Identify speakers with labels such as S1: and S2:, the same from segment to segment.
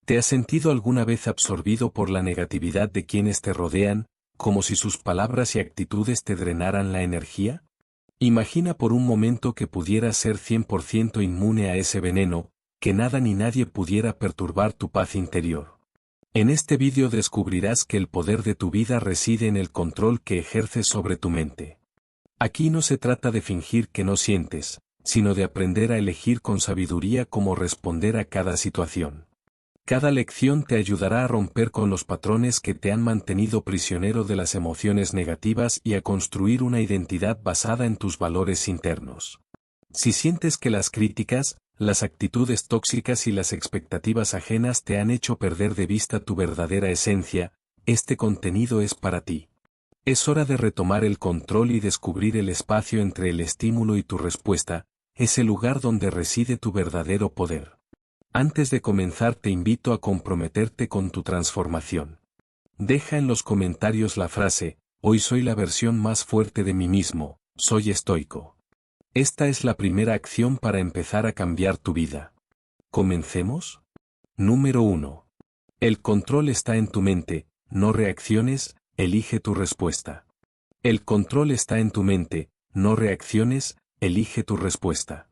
S1: ¿Te has sentido alguna vez absorbido por la negatividad de quienes te rodean, como si sus palabras y actitudes te drenaran la energía? Imagina por un momento que pudieras ser 100% inmune a ese veneno, que nada ni nadie pudiera perturbar tu paz interior. En este vídeo descubrirás que el poder de tu vida reside en el control que ejerces sobre tu mente. Aquí no se trata de fingir que no sientes, sino de aprender a elegir con sabiduría cómo responder a cada situación. Cada lección te ayudará a romper con los patrones que te han mantenido prisionero de las emociones negativas y a construir una identidad basada en tus valores internos. Si sientes que las críticas, las actitudes tóxicas y las expectativas ajenas te han hecho perder de vista tu verdadera esencia, este contenido es para ti. Es hora de retomar el control y descubrir el espacio entre el estímulo y tu respuesta, ese lugar donde reside tu verdadero poder. Antes de comenzar te invito a comprometerte con tu transformación. Deja en los comentarios la frase, hoy soy la versión más fuerte de mí mismo, soy estoico. Esta es la primera acción para empezar a cambiar tu vida. ¿Comencemos? Número 1. El control está en tu mente, no reacciones, elige tu respuesta. El control está en tu mente, no reacciones, elige tu respuesta.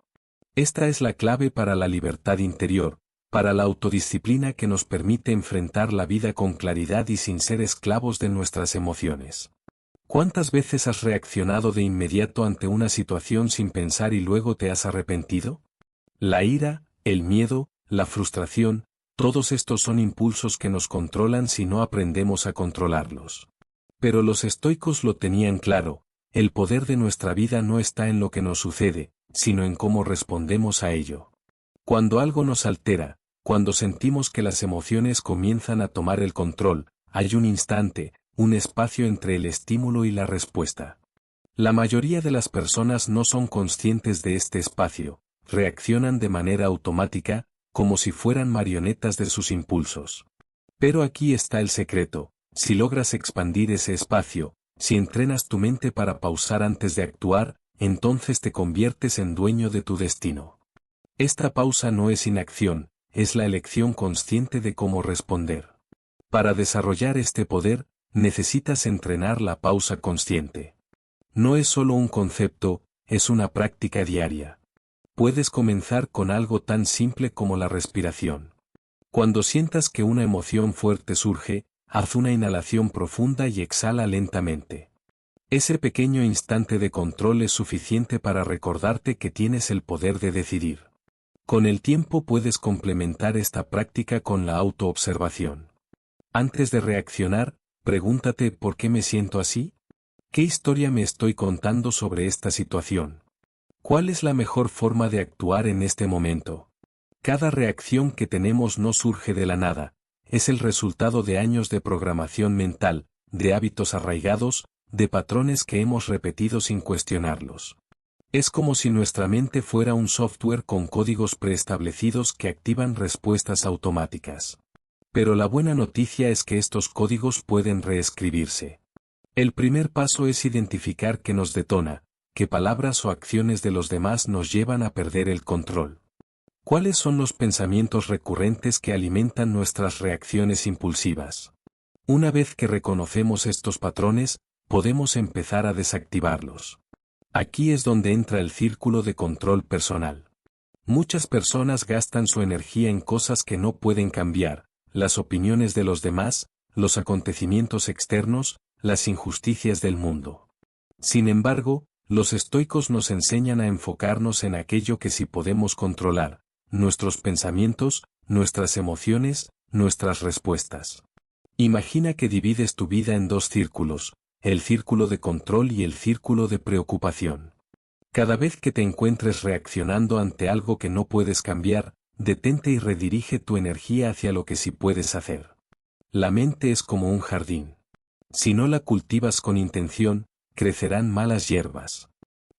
S1: Esta es la clave para la libertad interior, para la autodisciplina que nos permite enfrentar la vida con claridad y sin ser esclavos de nuestras emociones. ¿Cuántas veces has reaccionado de inmediato ante una situación sin pensar y luego te has arrepentido? La ira, el miedo, la frustración, todos estos son impulsos que nos controlan si no aprendemos a controlarlos. Pero los estoicos lo tenían claro, el poder de nuestra vida no está en lo que nos sucede, sino en cómo respondemos a ello. Cuando algo nos altera, cuando sentimos que las emociones comienzan a tomar el control, hay un instante, un espacio entre el estímulo y la respuesta. La mayoría de las personas no son conscientes de este espacio, reaccionan de manera automática, como si fueran marionetas de sus impulsos. Pero aquí está el secreto, si logras expandir ese espacio, si entrenas tu mente para pausar antes de actuar, entonces te conviertes en dueño de tu destino. Esta pausa no es inacción, es la elección consciente de cómo responder. Para desarrollar este poder, necesitas entrenar la pausa consciente. No es solo un concepto, es una práctica diaria. Puedes comenzar con algo tan simple como la respiración. Cuando sientas que una emoción fuerte surge, haz una inhalación profunda y exhala lentamente. Ese pequeño instante de control es suficiente para recordarte que tienes el poder de decidir. Con el tiempo puedes complementar esta práctica con la autoobservación. Antes de reaccionar, pregúntate ¿por qué me siento así? ¿Qué historia me estoy contando sobre esta situación? ¿Cuál es la mejor forma de actuar en este momento? Cada reacción que tenemos no surge de la nada, es el resultado de años de programación mental, de hábitos arraigados, de patrones que hemos repetido sin cuestionarlos. Es como si nuestra mente fuera un software con códigos preestablecidos que activan respuestas automáticas. Pero la buena noticia es que estos códigos pueden reescribirse. El primer paso es identificar qué nos detona, qué palabras o acciones de los demás nos llevan a perder el control. ¿Cuáles son los pensamientos recurrentes que alimentan nuestras reacciones impulsivas? Una vez que reconocemos estos patrones, podemos empezar a desactivarlos. Aquí es donde entra el círculo de control personal. Muchas personas gastan su energía en cosas que no pueden cambiar, las opiniones de los demás, los acontecimientos externos, las injusticias del mundo. Sin embargo, los estoicos nos enseñan a enfocarnos en aquello que sí podemos controlar, nuestros pensamientos, nuestras emociones, nuestras respuestas. Imagina que divides tu vida en dos círculos, el círculo de control y el círculo de preocupación. Cada vez que te encuentres reaccionando ante algo que no puedes cambiar, detente y redirige tu energía hacia lo que sí puedes hacer. La mente es como un jardín. Si no la cultivas con intención, crecerán malas hierbas.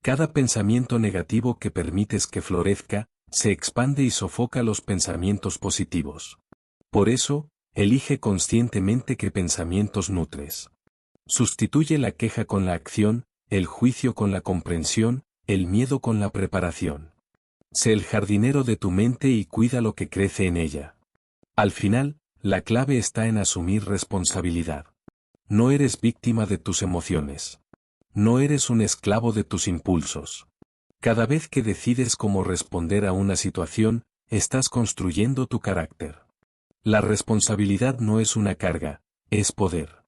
S1: Cada pensamiento negativo que permites que florezca, se expande y sofoca los pensamientos positivos. Por eso, elige conscientemente qué pensamientos nutres. Sustituye la queja con la acción, el juicio con la comprensión, el miedo con la preparación. Sé el jardinero de tu mente y cuida lo que crece en ella. Al final, la clave está en asumir responsabilidad. No eres víctima de tus emociones. No eres un esclavo de tus impulsos. Cada vez que decides cómo responder a una situación, estás construyendo tu carácter. La responsabilidad no es una carga, es poder.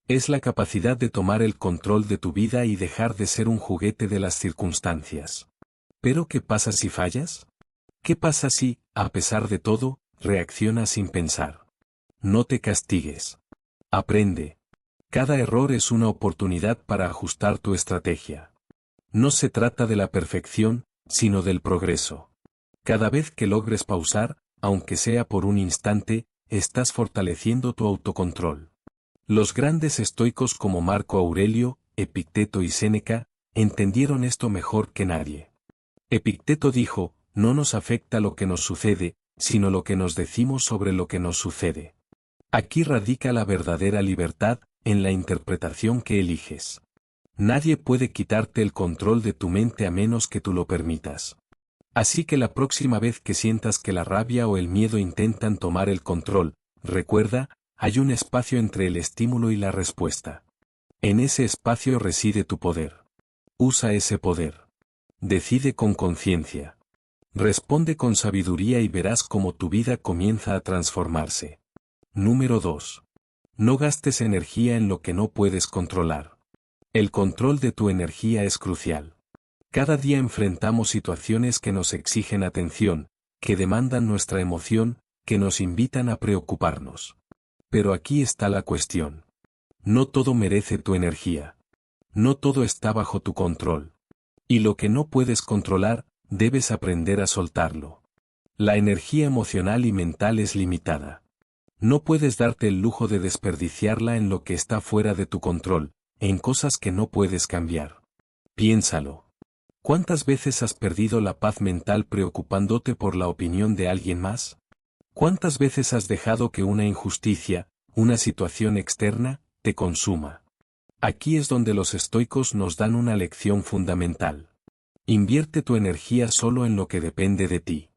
S1: Es la capacidad de tomar el control de tu vida y dejar de ser un juguete de las circunstancias. ¿Pero qué pasa si fallas? ¿Qué pasa si, a pesar de todo, reaccionas sin pensar? No te castigues. Aprende. Cada error es una oportunidad para ajustar tu estrategia. No se trata de la perfección, sino del progreso. Cada vez que logres pausar, aunque sea por un instante, estás fortaleciendo tu autocontrol. Los grandes estoicos como Marco Aurelio, Epicteto y Séneca, entendieron esto mejor que nadie. Epicteto dijo, no nos afecta lo que nos sucede, sino lo que nos decimos sobre lo que nos sucede. Aquí radica la verdadera libertad, en la interpretación que eliges. Nadie puede quitarte el control de tu mente a menos que tú lo permitas. Así que la próxima vez que sientas que la rabia o el miedo intentan tomar el control, recuerda, hay un espacio entre el estímulo y la respuesta. En ese espacio reside tu poder. Usa ese poder. Decide con conciencia. Responde con sabiduría y verás cómo tu vida comienza a transformarse. Número 2. No gastes energía en lo que no puedes controlar. El control de tu energía es crucial. Cada día enfrentamos situaciones que nos exigen atención, que demandan nuestra emoción, que nos invitan a preocuparnos. Pero aquí está la cuestión. No todo merece tu energía. No todo está bajo tu control. Y lo que no puedes controlar, debes aprender a soltarlo. La energía emocional y mental es limitada. No puedes darte el lujo de desperdiciarla en lo que está fuera de tu control, en cosas que no puedes cambiar. Piénsalo. ¿Cuántas veces has perdido la paz mental preocupándote por la opinión de alguien más? ¿Cuántas veces has dejado que una injusticia, una situación externa, te consuma? Aquí es donde los estoicos nos dan una lección fundamental. Invierte tu energía solo en lo que depende de ti.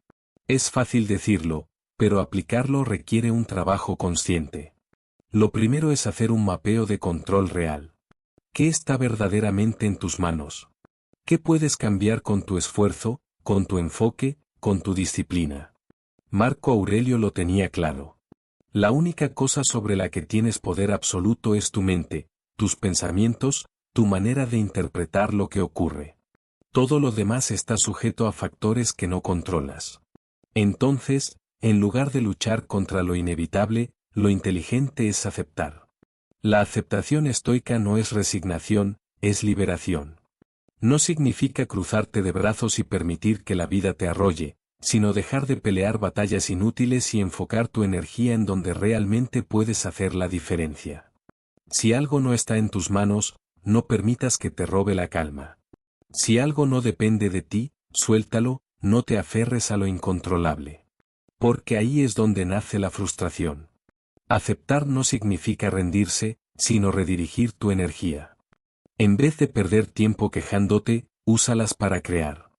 S1: Es fácil decirlo, pero aplicarlo requiere un trabajo consciente. Lo primero es hacer un mapeo de control real. ¿Qué está verdaderamente en tus manos? ¿Qué puedes cambiar con tu esfuerzo, con tu enfoque, con tu disciplina? Marco Aurelio lo tenía claro. La única cosa sobre la que tienes poder absoluto es tu mente, tus pensamientos, tu manera de interpretar lo que ocurre. Todo lo demás está sujeto a factores que no controlas. Entonces, en lugar de luchar contra lo inevitable, lo inteligente es aceptar. La aceptación estoica no es resignación, es liberación. No significa cruzarte de brazos y permitir que la vida te arrolle, sino dejar de pelear batallas inútiles y enfocar tu energía en donde realmente puedes hacer la diferencia. Si algo no está en tus manos, no permitas que te robe la calma. Si algo no depende de ti, suéltalo, no te aferres a lo incontrolable. Porque ahí es donde nace la frustración. Aceptar no significa rendirse, sino redirigir tu energía. En vez de perder tiempo quejándote, úsalas para crear.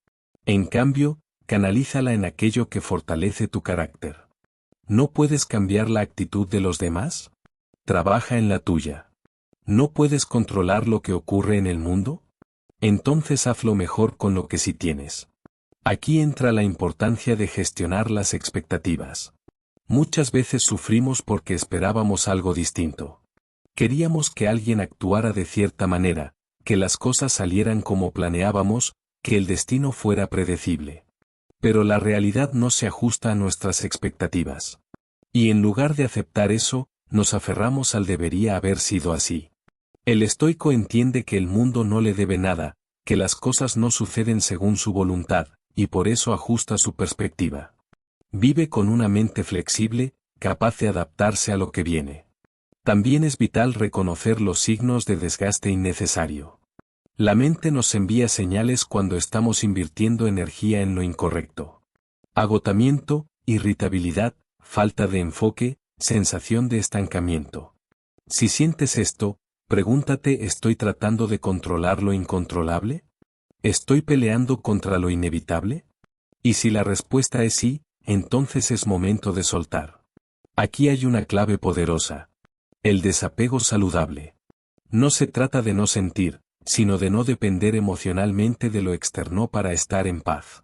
S1: En cambio, canalízala en aquello que fortalece tu carácter. ¿No puedes cambiar la actitud de los demás? Trabaja en la tuya. ¿No puedes controlar lo que ocurre en el mundo? Entonces hazlo mejor con lo que sí tienes. Aquí entra la importancia de gestionar las expectativas. Muchas veces sufrimos porque esperábamos algo distinto. Queríamos que alguien actuara de cierta manera, que las cosas salieran como planeábamos, que el destino fuera predecible. Pero la realidad no se ajusta a nuestras expectativas. Y en lugar de aceptar eso, nos aferramos al debería haber sido así. El estoico entiende que el mundo no le debe nada, que las cosas no suceden según su voluntad, y por eso ajusta su perspectiva. Vive con una mente flexible, capaz de adaptarse a lo que viene. También es vital reconocer los signos de desgaste innecesario. La mente nos envía señales cuando estamos invirtiendo energía en lo incorrecto. Agotamiento, irritabilidad, falta de enfoque, sensación de estancamiento. Si sientes esto, pregúntate: ¿estoy tratando de controlar lo incontrolable? ¿Estoy peleando contra lo inevitable? Y si la respuesta es sí, entonces es momento de soltar. Aquí hay una clave poderosa. El desapego saludable. No se trata de no sentir, sino de no depender emocionalmente de lo externo para estar en paz.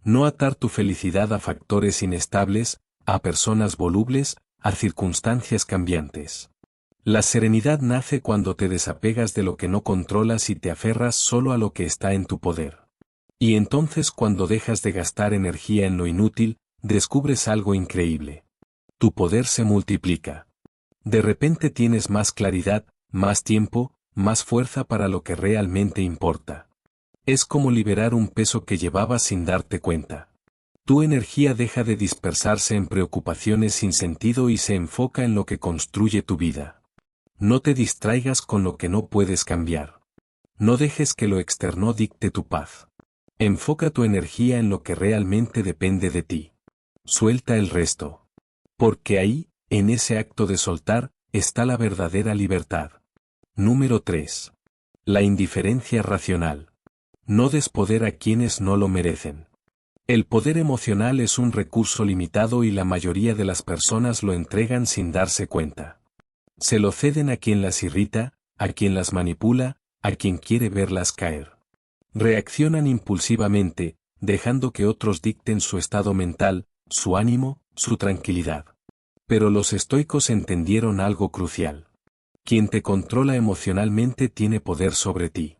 S1: No atar tu felicidad a factores inestables, a personas volubles, a circunstancias cambiantes. La serenidad nace cuando te desapegas de lo que no controlas y te aferras solo a lo que está en tu poder. Y entonces cuando dejas de gastar energía en lo inútil, descubres algo increíble. Tu poder se multiplica. De repente tienes más claridad, más tiempo, más fuerza para lo que realmente importa. Es como liberar un peso que llevabas sin darte cuenta. Tu energía deja de dispersarse en preocupaciones sin sentido y se enfoca en lo que construye tu vida. No te distraigas con lo que no puedes cambiar. No dejes que lo externo dicte tu paz. Enfoca tu energía en lo que realmente depende de ti. Suelta el resto. Porque ahí, en ese acto de soltar, está la verdadera libertad. Número 3. La indiferencia racional. No des poder a quienes no lo merecen. El poder emocional es un recurso limitado y la mayoría de las personas lo entregan sin darse cuenta. Se lo ceden a quien las irrita, a quien las manipula, a quien quiere verlas caer. Reaccionan impulsivamente, dejando que otros dicten su estado mental, su ánimo, su tranquilidad. Pero los estoicos entendieron algo crucial. Quien te controla emocionalmente tiene poder sobre ti.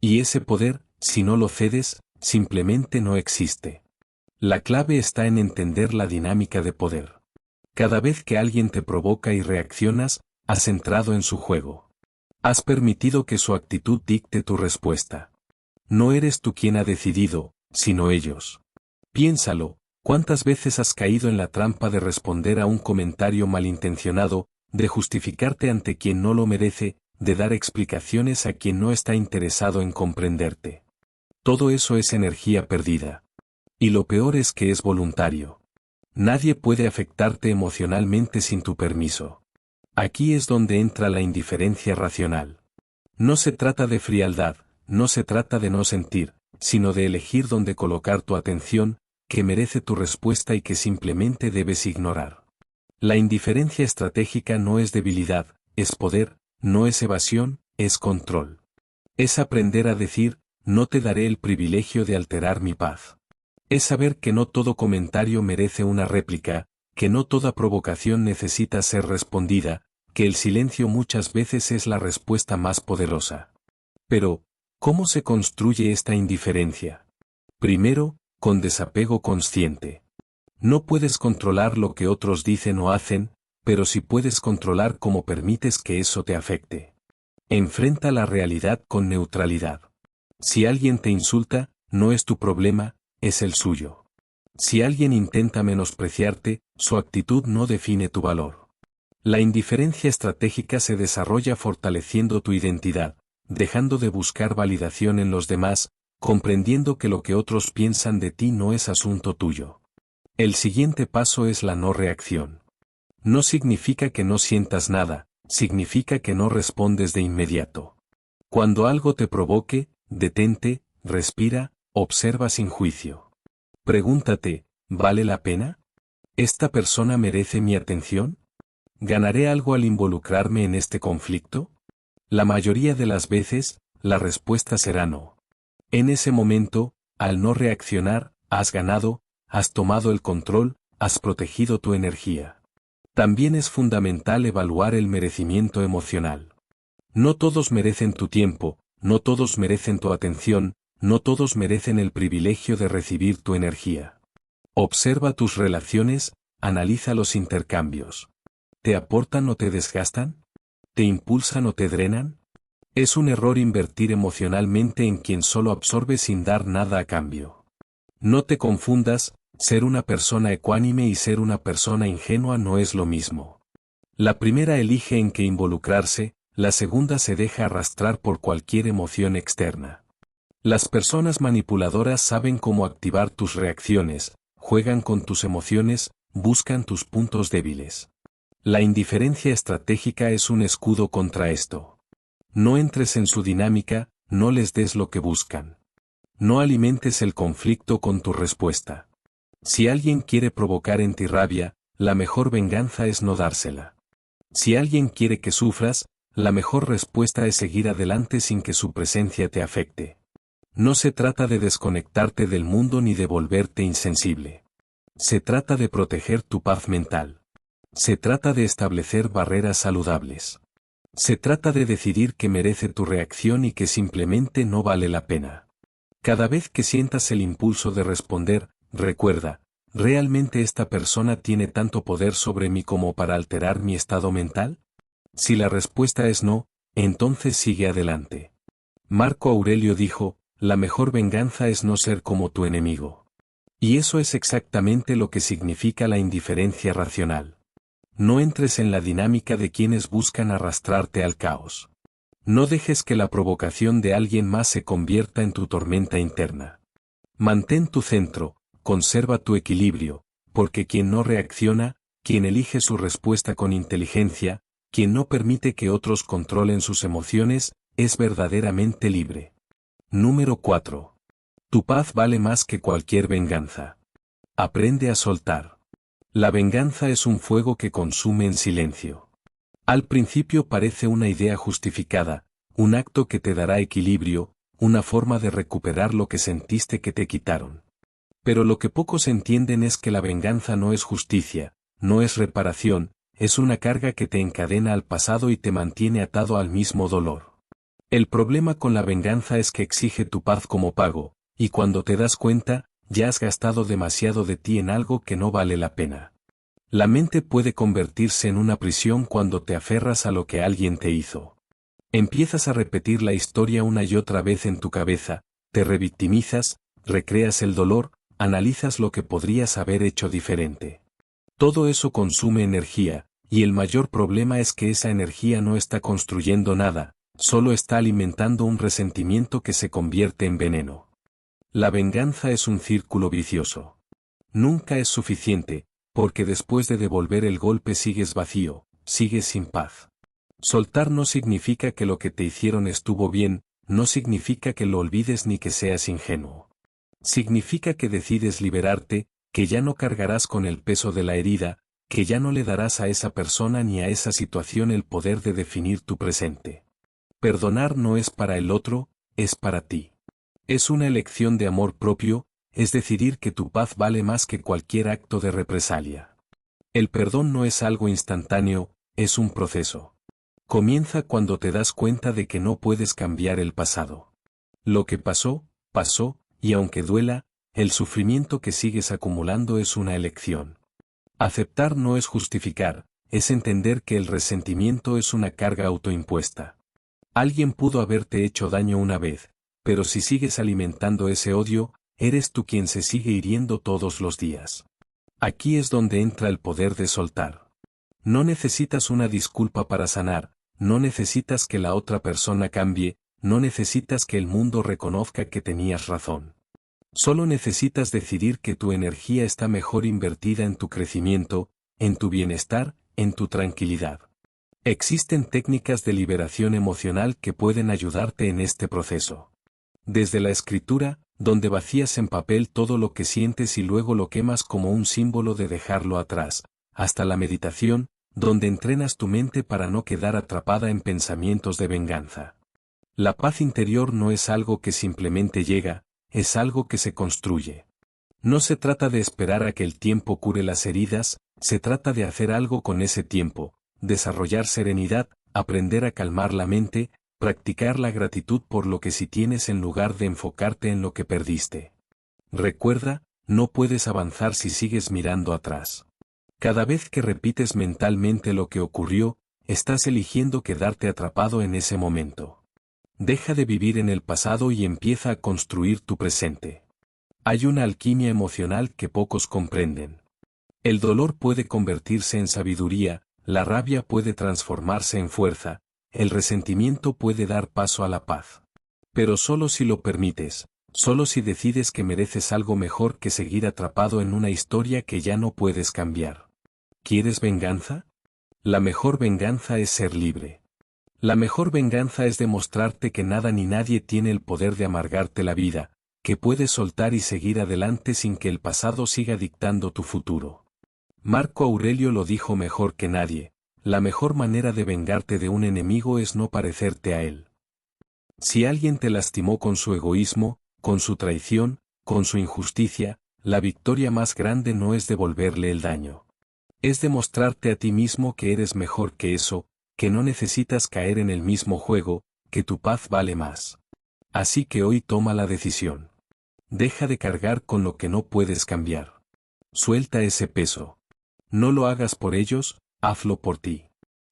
S1: Y ese poder, si no lo cedes, simplemente no existe. La clave está en entender la dinámica de poder. Cada vez que alguien te provoca y reaccionas, has entrado en su juego. Has permitido que su actitud dicte tu respuesta. No eres tú quien ha decidido, sino ellos. Piénsalo, ¿cuántas veces has caído en la trampa de responder a un comentario malintencionado, de justificarte ante quien no lo merece, de dar explicaciones a quien no está interesado en comprenderte? Todo eso es energía perdida. Y lo peor es que es voluntario. Nadie puede afectarte emocionalmente sin tu permiso. Aquí es donde entra la indiferencia racional. No se trata de frialdad, no se trata de no sentir, sino de elegir dónde colocar tu atención, que merece tu respuesta y que simplemente debes ignorar. La indiferencia estratégica no es debilidad, es poder, no es evasión, es control. Es aprender a decir, no te daré el privilegio de alterar mi paz. Es saber que no todo comentario merece una réplica, que no toda provocación necesita ser respondida, que el silencio muchas veces es la respuesta más poderosa. Pero, ¿cómo se construye esta indiferencia? Primero, con desapego consciente. No puedes controlar lo que otros dicen o hacen, pero sí puedes controlar cómo permites que eso te afecte. Enfrenta la realidad con neutralidad. Si alguien te insulta, no es tu problema, es el suyo. Si alguien intenta menospreciarte, su actitud no define tu valor. La indiferencia estratégica se desarrolla fortaleciendo tu identidad, dejando de buscar validación en los demás, comprendiendo que lo que otros piensan de ti no es asunto tuyo. El siguiente paso es la no reacción. No significa que no sientas nada, significa que no respondes de inmediato. Cuando algo te provoque, detente, respira, observa sin juicio. Pregúntate, ¿vale la pena? ¿Esta persona merece mi atención? ¿Ganaré algo al involucrarme en este conflicto? La mayoría de las veces, la respuesta será no. En ese momento, al no reaccionar, has ganado, has tomado el control, has protegido tu energía. También es fundamental evaluar el merecimiento emocional. No todos merecen tu tiempo, no todos merecen tu atención, no todos merecen el privilegio de recibir tu energía. Observa tus relaciones, analiza los intercambios. ¿Te aportan o te desgastan? ¿Te impulsan o te drenan? Es un error invertir emocionalmente en quien solo absorbe sin dar nada a cambio. No te confundas, ser una persona ecuánime y ser una persona ingenua no es lo mismo. La primera elige en qué involucrarse, la segunda se deja arrastrar por cualquier emoción externa. Las personas manipuladoras saben cómo activar tus reacciones, juegan con tus emociones, buscan tus puntos débiles. La indiferencia estratégica es un escudo contra esto. No entres en su dinámica, no les des lo que buscan. No alimentes el conflicto con tu respuesta. Si alguien quiere provocar en ti rabia, la mejor venganza es no dársela. Si alguien quiere que sufras, la mejor respuesta es seguir adelante sin que su presencia te afecte. No se trata de desconectarte del mundo ni de volverte insensible. Se trata de proteger tu paz mental. Se trata de establecer barreras saludables. Se trata de decidir que merece tu reacción y que simplemente no vale la pena. Cada vez que sientas el impulso de responder, recuerda, ¿realmente esta persona tiene tanto poder sobre mí como para alterar mi estado mental? Si la respuesta es no, entonces sigue adelante. Marco Aurelio dijo, la mejor venganza es no ser como tu enemigo. Y eso es exactamente lo que significa la indiferencia racional. No entres en la dinámica de quienes buscan arrastrarte al caos. No dejes que la provocación de alguien más se convierta en tu tormenta interna. Mantén tu centro, conserva tu equilibrio, porque quien no reacciona, quien elige su respuesta con inteligencia, quien no permite que otros controlen sus emociones, es verdaderamente libre. Número 4. Tu paz vale más que cualquier venganza. Aprende a soltar. La venganza es un fuego que consume en silencio. Al principio parece una idea justificada, un acto que te dará equilibrio, una forma de recuperar lo que sentiste que te quitaron. Pero lo que pocos entienden es que la venganza no es justicia, no es reparación, es una carga que te encadena al pasado y te mantiene atado al mismo dolor. El problema con la venganza es que exige tu paz como pago, y cuando te das cuenta, ya has gastado demasiado de ti en algo que no vale la pena. La mente puede convertirse en una prisión cuando te aferras a lo que alguien te hizo. Empiezas a repetir la historia una y otra vez en tu cabeza, te revictimizas, recreas el dolor, analizas lo que podrías haber hecho diferente. Todo eso consume energía, y el mayor problema es que esa energía no está construyendo nada, solo está alimentando un resentimiento que se convierte en veneno. La venganza es un círculo vicioso. Nunca es suficiente, porque después de devolver el golpe sigues vacío, sigues sin paz. Soltar no significa que lo que te hicieron estuvo bien, no significa que lo olvides ni que seas ingenuo. Significa que decides liberarte, que ya no cargarás con el peso de la herida, que ya no le darás a esa persona ni a esa situación el poder de definir tu presente. Perdonar no es para el otro, es para ti. Es una elección de amor propio, es decidir que tu paz vale más que cualquier acto de represalia. El perdón no es algo instantáneo, es un proceso. Comienza cuando te das cuenta de que no puedes cambiar el pasado. Lo que pasó, pasó, y aunque duela, el sufrimiento que sigues acumulando es una elección. Aceptar no es justificar, es entender que el resentimiento es una carga autoimpuesta. Alguien pudo haberte hecho daño una vez, pero si sigues alimentando ese odio, eres tú quien se sigue hiriendo todos los días. Aquí es donde entra el poder de soltar. No necesitas una disculpa para sanar, no necesitas que la otra persona cambie, no necesitas que el mundo reconozca que tenías razón. Solo necesitas decidir que tu energía está mejor invertida en tu crecimiento, en tu bienestar, en tu tranquilidad. Existen técnicas de liberación emocional que pueden ayudarte en este proceso. Desde la escritura, donde vacías en papel todo lo que sientes y luego lo quemas como un símbolo de dejarlo atrás, hasta la meditación, donde entrenas tu mente para no quedar atrapada en pensamientos de venganza. La paz interior no es algo que simplemente llega, es algo que se construye. No se trata de esperar a que el tiempo cure las heridas, se trata de hacer algo con ese tiempo, desarrollar serenidad, aprender a calmar la mente, practicar la gratitud por lo que sí tienes en lugar de enfocarte en lo que perdiste. Recuerda, no puedes avanzar si sigues mirando atrás. Cada vez que repites mentalmente lo que ocurrió, estás eligiendo quedarte atrapado en ese momento. Deja de vivir en el pasado y empieza a construir tu presente. Hay una alquimia emocional que pocos comprenden. El dolor puede convertirse en sabiduría, la rabia puede transformarse en fuerza, el resentimiento puede dar paso a la paz. Pero solo si lo permites, solo si decides que mereces algo mejor que seguir atrapado en una historia que ya no puedes cambiar. ¿Quieres venganza? La mejor venganza es ser libre. La mejor venganza es demostrarte que nada ni nadie tiene el poder de amargarte la vida, que puedes soltar y seguir adelante sin que el pasado siga dictando tu futuro. Marco Aurelio lo dijo mejor que nadie: la mejor manera de vengarte de un enemigo es no parecerte a él. Si alguien te lastimó con su egoísmo, con su traición, con su injusticia, la victoria más grande no es devolverle el daño. Es demostrarte a ti mismo que eres mejor que eso, que no necesitas caer en el mismo juego, que tu paz vale más. Así que hoy toma la decisión. Deja de cargar con lo que no puedes cambiar. Suelta ese peso. No lo hagas por ellos, hazlo por ti.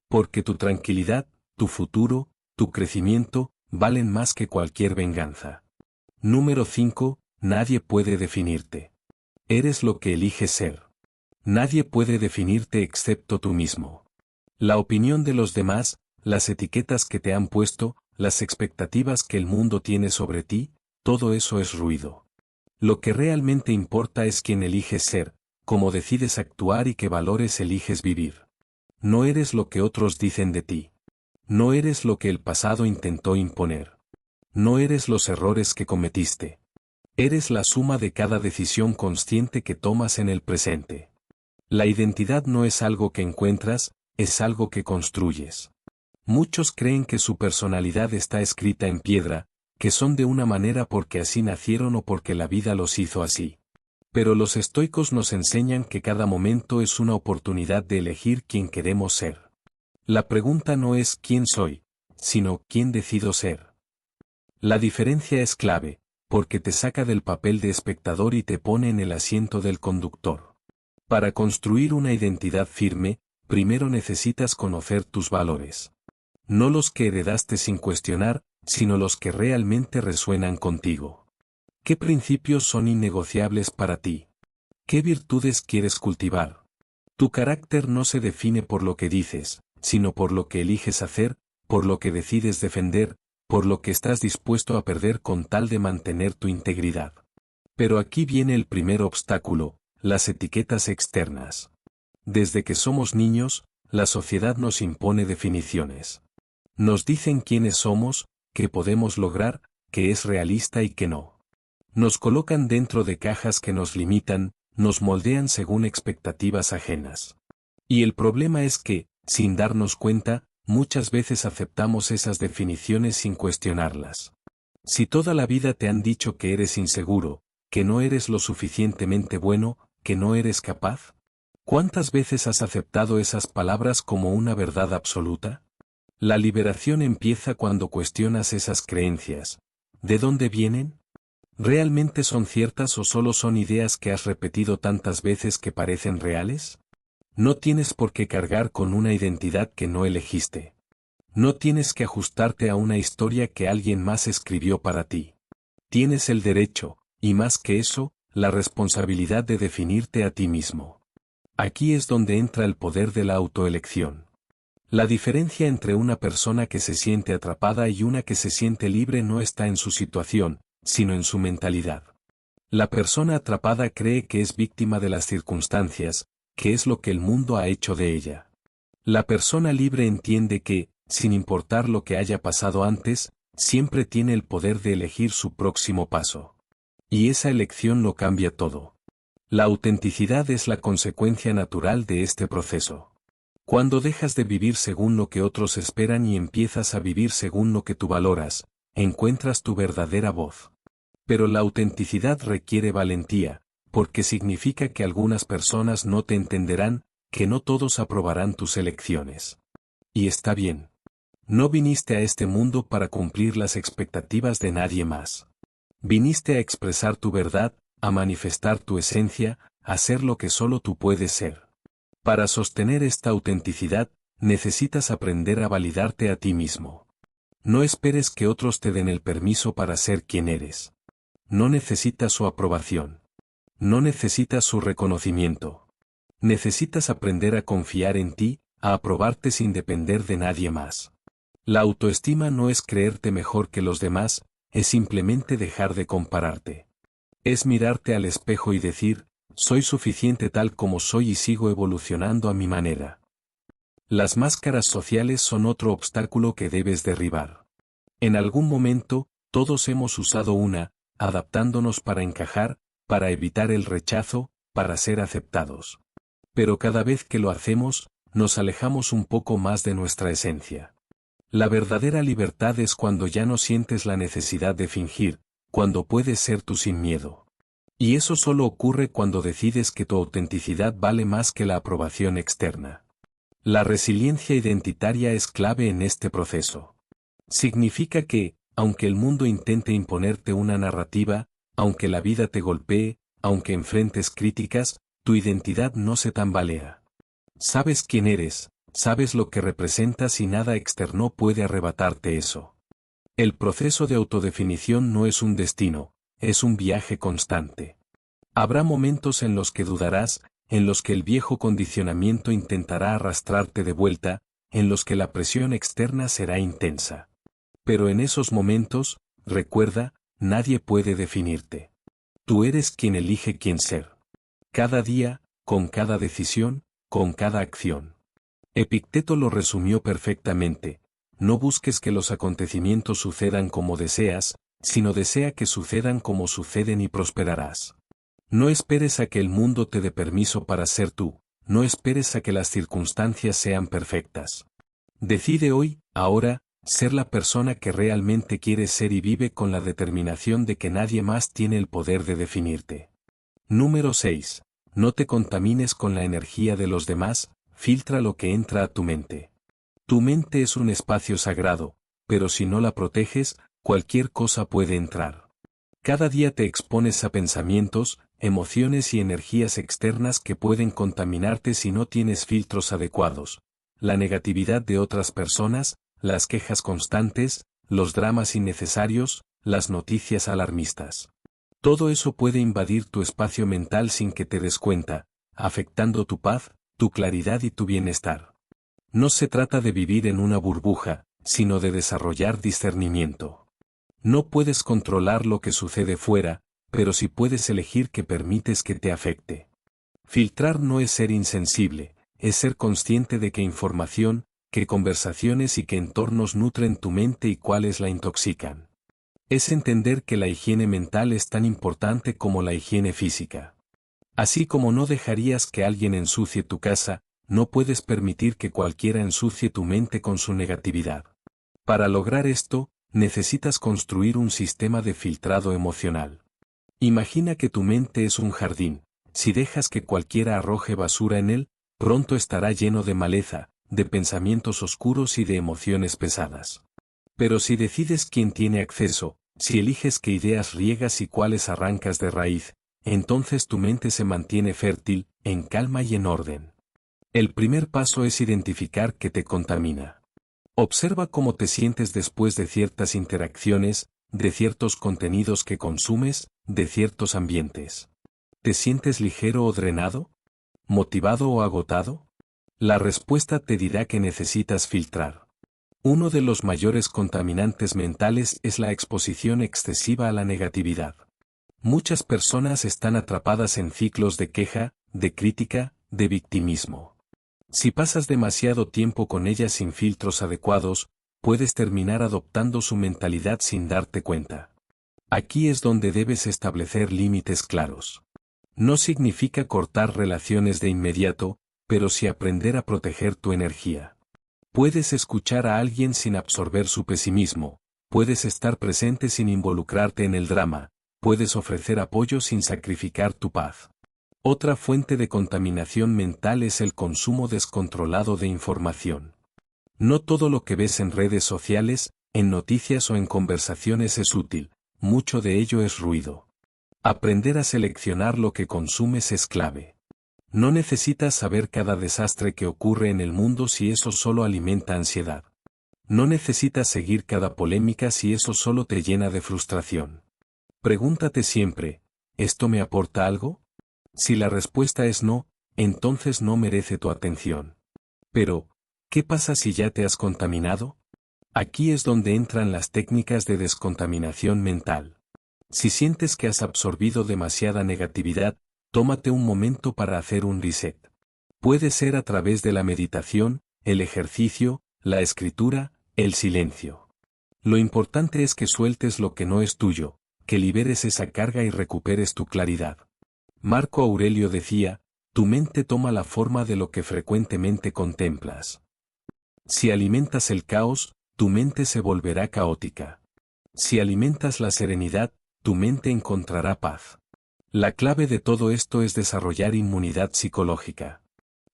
S1: Porque tu tranquilidad, tu futuro, tu crecimiento, valen más que cualquier venganza. Número 5. Nadie puede definirte. Eres lo que eliges ser. Nadie puede definirte excepto tú mismo. La opinión de los demás, las etiquetas que te han puesto, las expectativas que el mundo tiene sobre ti, todo eso es ruido. Lo que realmente importa es quién eliges ser, cómo decides actuar y qué valores eliges vivir. No eres lo que otros dicen de ti. No eres lo que el pasado intentó imponer. No eres los errores que cometiste. Eres la suma de cada decisión consciente que tomas en el presente. La identidad no es algo que encuentras, es algo que construyes. Muchos creen que su personalidad está escrita en piedra, que son de una manera porque así nacieron o porque la vida los hizo así. Pero los estoicos nos enseñan que cada momento es una oportunidad de elegir quién queremos ser. La pregunta no es quién soy, sino quién decido ser. La diferencia es clave, porque te saca del papel de espectador y te pone en el asiento del conductor. Para construir una identidad firme, primero necesitas conocer tus valores. No los que heredaste sin cuestionar, sino los que realmente resuenan contigo. ¿Qué principios son innegociables para ti? ¿Qué virtudes quieres cultivar? Tu carácter no se define por lo que dices, sino por lo que eliges hacer, por lo que decides defender, por lo que estás dispuesto a perder con tal de mantener tu integridad. Pero aquí viene el primer obstáculo: las etiquetas externas. Desde que somos niños, la sociedad nos impone definiciones. Nos dicen quiénes somos, qué podemos lograr, qué es realista y qué no. Nos colocan dentro de cajas que nos limitan, nos moldean según expectativas ajenas. Y el problema es que, sin darnos cuenta, muchas veces aceptamos esas definiciones sin cuestionarlas. Si toda la vida te han dicho que eres inseguro, que no eres lo suficientemente bueno, que no eres capaz, ¿cuántas veces has aceptado esas palabras como una verdad absoluta? La liberación empieza cuando cuestionas esas creencias. ¿De dónde vienen? ¿Realmente son ciertas o solo son ideas que has repetido tantas veces que parecen reales? No tienes por qué cargar con una identidad que no elegiste. No tienes que ajustarte a una historia que alguien más escribió para ti. Tienes el derecho, y más que eso, la responsabilidad de definirte a ti mismo. Aquí es donde entra el poder de la autoelección. La diferencia entre una persona que se siente atrapada y una que se siente libre no está en su situación, sino en su mentalidad. La persona atrapada cree que es víctima de las circunstancias, que es lo que el mundo ha hecho de ella. La persona libre entiende que, sin importar lo que haya pasado antes, siempre tiene el poder de elegir su próximo paso. Y esa elección lo cambia todo. La autenticidad es la consecuencia natural de este proceso. Cuando dejas de vivir según lo que otros esperan y empiezas a vivir según lo que tú valoras, encuentras tu verdadera voz. Pero la autenticidad requiere valentía, porque significa que algunas personas no te entenderán, que no todos aprobarán tus elecciones. Y está bien. No viniste a este mundo para cumplir las expectativas de nadie más. Viniste a expresar tu verdad, a manifestar tu esencia, a ser lo que solo tú puedes ser. Para sostener esta autenticidad, necesitas aprender a validarte a ti mismo. No esperes que otros te den el permiso para ser quien eres. No necesitas su aprobación. No necesitas su reconocimiento. Necesitas aprender a confiar en ti, a aprobarte sin depender de nadie más. La autoestima no es creerte mejor que los demás, es simplemente dejar de compararte. Es mirarte al espejo y decir: soy suficiente tal como soy y sigo evolucionando a mi manera. Las máscaras sociales son otro obstáculo que debes derribar. En algún momento, todos hemos usado una, adaptándonos para encajar, para evitar el rechazo, para ser aceptados. Pero cada vez que lo hacemos, nos alejamos un poco más de nuestra esencia. La verdadera libertad es cuando ya no sientes la necesidad de fingir, cuando puedes ser tú sin miedo. Y eso solo ocurre cuando decides que tu autenticidad vale más que la aprobación externa. La resiliencia identitaria es clave en este proceso. Significa que, aunque el mundo intente imponerte una narrativa, aunque la vida te golpee, aunque enfrentes críticas, tu identidad no se tambalea. Sabes quién eres, sabes lo que representas y nada externo puede arrebatarte eso. El proceso de autodefinición no es un destino, es un viaje constante. Habrá momentos en los que dudarás, en los que el viejo condicionamiento intentará arrastrarte de vuelta, en los que la presión externa será intensa. Pero en esos momentos, recuerda, nadie puede definirte. Tú eres quien elige quién ser. Cada día, con cada decisión, con cada acción. Epicteto lo resumió perfectamente: no busques que los acontecimientos sucedan como deseas, sino desea que sucedan como suceden y prosperarás. No esperes a que el mundo te dé permiso para ser tú, no esperes a que las circunstancias sean perfectas. Decide hoy, ahora, ser la persona que realmente quieres ser y vive con la determinación de que nadie más tiene el poder de definirte. Número 6. No te contamines con la energía de los demás, filtra lo que entra a tu mente. Tu mente es un espacio sagrado, pero si no la proteges, cualquier cosa puede entrar. Cada día te expones a pensamientos, emociones y energías externas que pueden contaminarte si no tienes filtros adecuados. La negatividad de otras personas, las quejas constantes, los dramas innecesarios, las noticias alarmistas. Todo eso puede invadir tu espacio mental sin que te des cuenta, afectando tu paz, tu claridad y tu bienestar. No se trata de vivir en una burbuja, sino de desarrollar discernimiento. No puedes controlar lo que sucede fuera, pero sí puedes elegir qué permites que te afecte. Filtrar no es ser insensible, es ser consciente de qué información, qué conversaciones y qué entornos nutren tu mente y cuáles la intoxican. Es entender que la higiene mental es tan importante como la higiene física. Así como no dejarías que alguien ensucie tu casa, no puedes permitir que cualquiera ensucie tu mente con su negatividad. Para lograr esto, necesitas construir un sistema de filtrado emocional. Imagina que tu mente es un jardín. Si dejas que cualquiera arroje basura en él, pronto estará lleno de maleza, de pensamientos oscuros y de emociones pesadas. Pero si decides quién tiene acceso, si eliges qué ideas riegas y cuáles arrancas de raíz, entonces tu mente se mantiene fértil, en calma y en orden. El primer paso es identificar qué te contamina. Observa cómo te sientes después de ciertas interacciones, de ciertos contenidos que consumes, de ciertos ambientes. ¿Te sientes ligero o drenado? ¿Motivado o agotado? La respuesta te dirá que necesitas filtrar. Uno de los mayores contaminantes mentales es la exposición excesiva a la negatividad. Muchas personas están atrapadas en ciclos de queja, de crítica, de victimismo. Si pasas demasiado tiempo con ellas sin filtros adecuados, puedes terminar adoptando su mentalidad sin darte cuenta. Aquí es donde debes establecer límites claros. No significa cortar relaciones de inmediato, pero sí aprender a proteger tu energía. Puedes escuchar a alguien sin absorber su pesimismo, puedes estar presente sin involucrarte en el drama, puedes ofrecer apoyo sin sacrificar tu paz. Otra fuente de contaminación mental es el consumo descontrolado de información. No todo lo que ves en redes sociales, en noticias o en conversaciones es útil, mucho de ello es ruido. Aprender a seleccionar lo que consumes es clave. No necesitas saber cada desastre que ocurre en el mundo si eso solo alimenta ansiedad. No necesitas seguir cada polémica si eso solo te llena de frustración. Pregúntate siempre, ¿esto me aporta algo? Si la respuesta es no, entonces no merece tu atención. Pero, ¿qué pasa si ya te has contaminado? Aquí es donde entran las técnicas de descontaminación mental. Si sientes que has absorbido demasiada negatividad, tómate un momento para hacer un reset. Puede ser a través de la meditación, el ejercicio, la escritura, el silencio. Lo importante es que sueltes lo que no es tuyo, que liberes esa carga y recuperes tu claridad. Marco Aurelio decía, tu mente toma la forma de lo que frecuentemente contemplas. Si alimentas el caos, tu mente se volverá caótica. Si alimentas la serenidad, tu mente encontrará paz. La clave de todo esto es desarrollar inmunidad psicológica.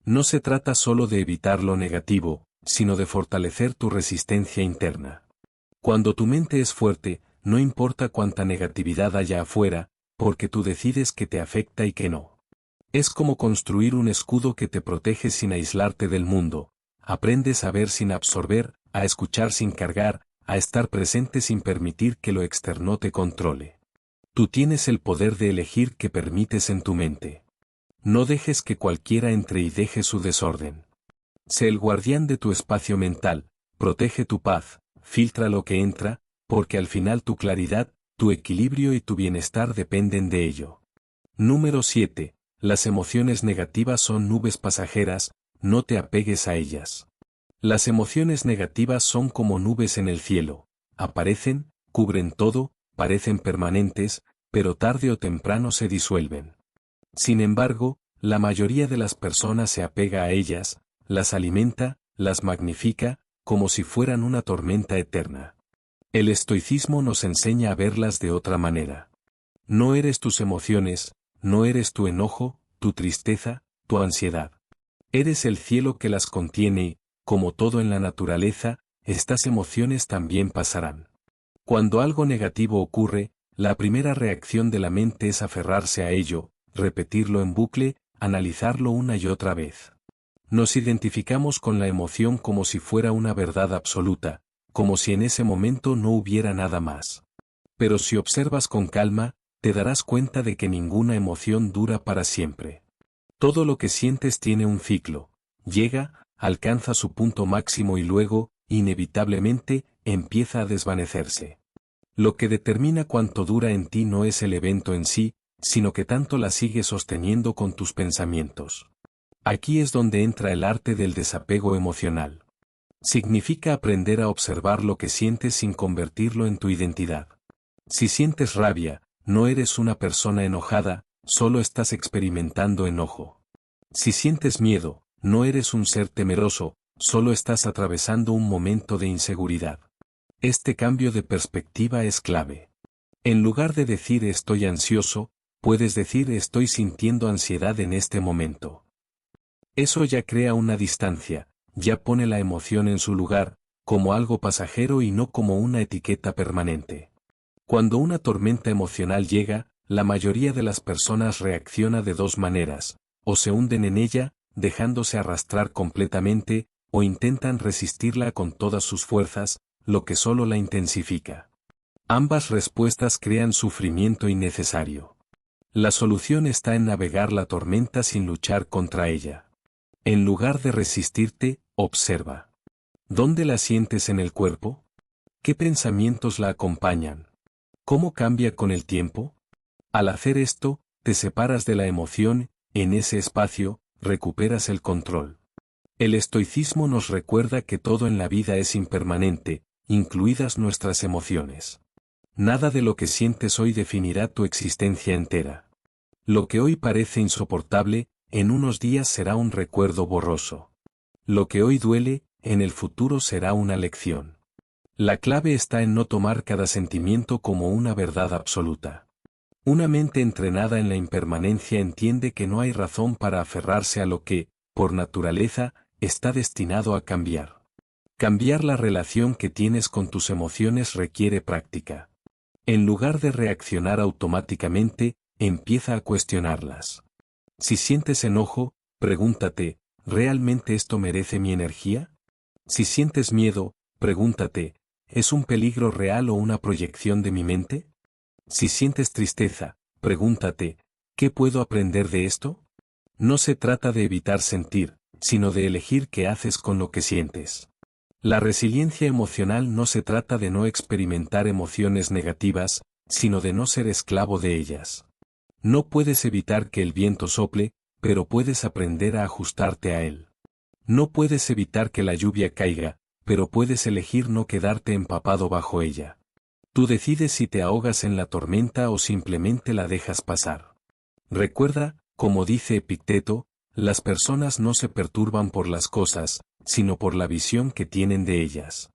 S1: No se trata solo de evitar lo negativo, sino de fortalecer tu resistencia interna. Cuando tu mente es fuerte, no importa cuánta negatividad haya afuera, porque tú decides que te afecta y que no. Es como construir un escudo que te protege sin aislarte del mundo. Aprendes a ver sin absorber, a escuchar sin cargar, a estar presente sin permitir que lo externo te controle. Tú tienes el poder de elegir qué permites en tu mente. No dejes que cualquiera entre y deje su desorden. Sé el guardián de tu espacio mental, protege tu paz, filtra lo que entra, porque al final tu claridad, tu equilibrio y tu bienestar dependen de ello. Número 7. Las emociones negativas son nubes pasajeras, no te apegues a ellas. Las emociones negativas son como nubes en el cielo, aparecen, cubren todo, parecen permanentes, pero tarde o temprano se disuelven. Sin embargo, la mayoría de las personas se apega a ellas, las alimenta, las magnifica, como si fueran una tormenta eterna. El estoicismo nos enseña a verlas de otra manera. No eres tus emociones, no eres tu enojo, tu tristeza, tu ansiedad. Eres el cielo que las contiene y, como todo en la naturaleza, estas emociones también pasarán. Cuando algo negativo ocurre, la primera reacción de la mente es aferrarse a ello, repetirlo en bucle, analizarlo una y otra vez. Nos identificamos con la emoción como si fuera una verdad absoluta, como si en ese momento no hubiera nada más. Pero si observas con calma, te darás cuenta de que ninguna emoción dura para siempre. Todo lo que sientes tiene un ciclo, llega, alcanza su punto máximo y luego, inevitablemente, empieza a desvanecerse. Lo que determina cuánto dura en ti no es el evento en sí, sino que tanto la sigues sosteniendo con tus pensamientos. Aquí es donde entra el arte del desapego emocional. Significa aprender a observar lo que sientes sin convertirlo en tu identidad. Si sientes rabia, no eres una persona enojada, solo estás experimentando enojo. Si sientes miedo, no eres un ser temeroso, solo estás atravesando un momento de inseguridad. Este cambio de perspectiva es clave. En lugar de decir estoy ansioso, puedes decir estoy sintiendo ansiedad en este momento. Eso ya crea una distancia, ya pone la emoción en su lugar, como algo pasajero y no como una etiqueta permanente. Cuando una tormenta emocional llega, la mayoría de las personas reacciona de dos maneras, o se hunden en ella, dejándose arrastrar completamente, o intentan resistirla con todas sus fuerzas, lo que solo la intensifica. Ambas respuestas crean sufrimiento innecesario. La solución está en navegar la tormenta sin luchar contra ella. En lugar de resistirte, observa. ¿Dónde la sientes en el cuerpo? ¿Qué pensamientos la acompañan? ¿Cómo cambia con el tiempo? Al hacer esto, te separas de la emoción, en ese espacio, recuperas el control. El estoicismo nos recuerda que todo en la vida es impermanente, incluidas nuestras emociones. Nada de lo que sientes hoy definirá tu existencia entera. Lo que hoy parece insoportable, en unos días será un recuerdo borroso. Lo que hoy duele, en el futuro será una lección. La clave está en no tomar cada sentimiento como una verdad absoluta. Una mente entrenada en la impermanencia entiende que no hay razón para aferrarse a lo que, por naturaleza, está destinado a cambiar. Cambiar la relación que tienes con tus emociones requiere práctica. En lugar de reaccionar automáticamente, empieza a cuestionarlas. Si sientes enojo, pregúntate, ¿realmente esto merece mi energía? Si sientes miedo, pregúntate, ¿es un peligro real o una proyección de mi mente? Si sientes tristeza, pregúntate, ¿qué puedo aprender de esto? No se trata de evitar sentir, sino de elegir qué haces con lo que sientes. La resiliencia emocional no se trata de no experimentar emociones negativas, sino de no ser esclavo de ellas. No puedes evitar que el viento sople, pero puedes aprender a ajustarte a él. No puedes evitar que la lluvia caiga, pero puedes elegir no quedarte empapado bajo ella. Tú decides si te ahogas en la tormenta o simplemente la dejas pasar. Recuerda, Como dice Epicteto, las personas no se perturban por las cosas, sino por la visión que tienen de ellas.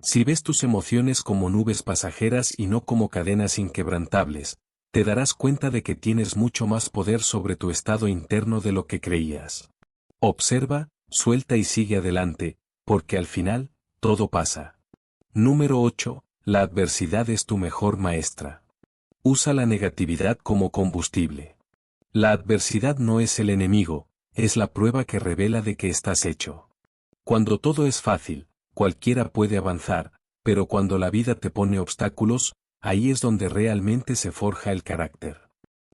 S1: Si ves tus emociones como nubes pasajeras y no como cadenas inquebrantables, te darás cuenta de que tienes mucho más poder sobre tu estado interno de lo que creías. Observa, suelta y sigue adelante, porque al final, todo pasa. Número 8. La adversidad es tu mejor maestra. Usa la negatividad como combustible. La adversidad no es el enemigo, es la prueba que revela de que estás hecho. Cuando todo es fácil, cualquiera puede avanzar, pero cuando la vida te pone obstáculos, ahí es donde realmente se forja el carácter.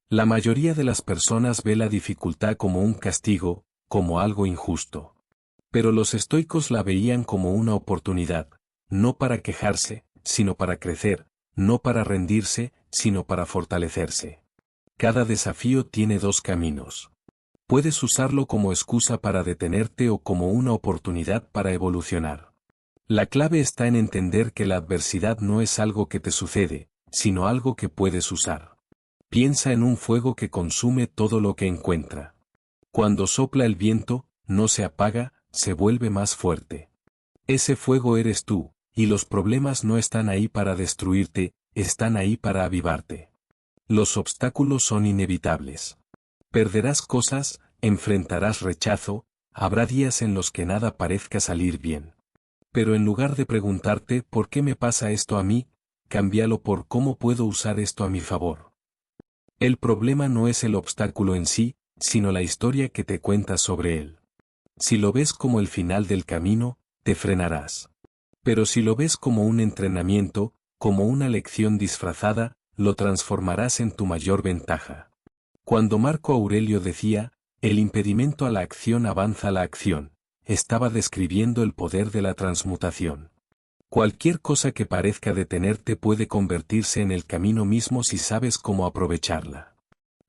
S1: La mayoría de las personas ve la dificultad como un castigo, como algo injusto. Pero los estoicos la veían como una oportunidad, no para quejarse, sino para crecer, no para rendirse, sino para fortalecerse. Cada desafío tiene dos caminos. Puedes usarlo como excusa para detenerte o como una oportunidad para evolucionar. La clave está en entender que la adversidad no es algo que te sucede, sino algo que puedes usar. Piensa en un fuego que consume todo lo que encuentra. Cuando sopla el viento, no se apaga, se vuelve más fuerte. Ese fuego eres tú, y los problemas no están ahí para destruirte, están ahí para avivarte. Los obstáculos son inevitables. Perderás cosas, enfrentarás rechazo, habrá días en los que nada parezca salir bien. Pero en lugar de preguntarte ¿por qué me pasa esto a mí?, cámbialo por ¿cómo puedo usar esto a mi favor? El problema no es el obstáculo en sí, sino la historia que te cuentas sobre él. Si lo ves como el final del camino, te frenarás. Pero si lo ves como un entrenamiento, como una lección disfrazada, lo transformarás en tu mayor ventaja. Cuando Marco Aurelio decía, el impedimento a la acción avanza la acción, estaba describiendo el poder de la transmutación. Cualquier cosa que parezca detenerte puede convertirse en el camino mismo si sabes cómo aprovecharla.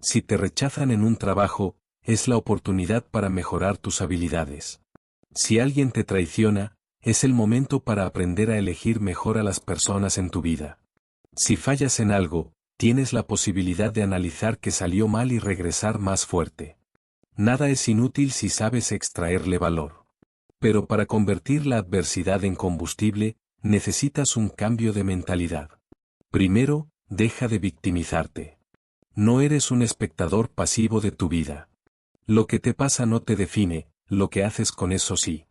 S1: Si te rechazan en un trabajo, es la oportunidad para mejorar tus habilidades. Si alguien te traiciona, es el momento para aprender a elegir mejor a las personas en tu vida. Si fallas en algo, tienes la posibilidad de analizar qué salió mal y regresar más fuerte. Nada es inútil si sabes extraerle valor. Pero para convertir la adversidad en combustible, necesitas un cambio de mentalidad. Primero, deja de victimizarte. No eres un espectador pasivo de tu vida. Lo que te pasa no te define, lo que haces con eso sí.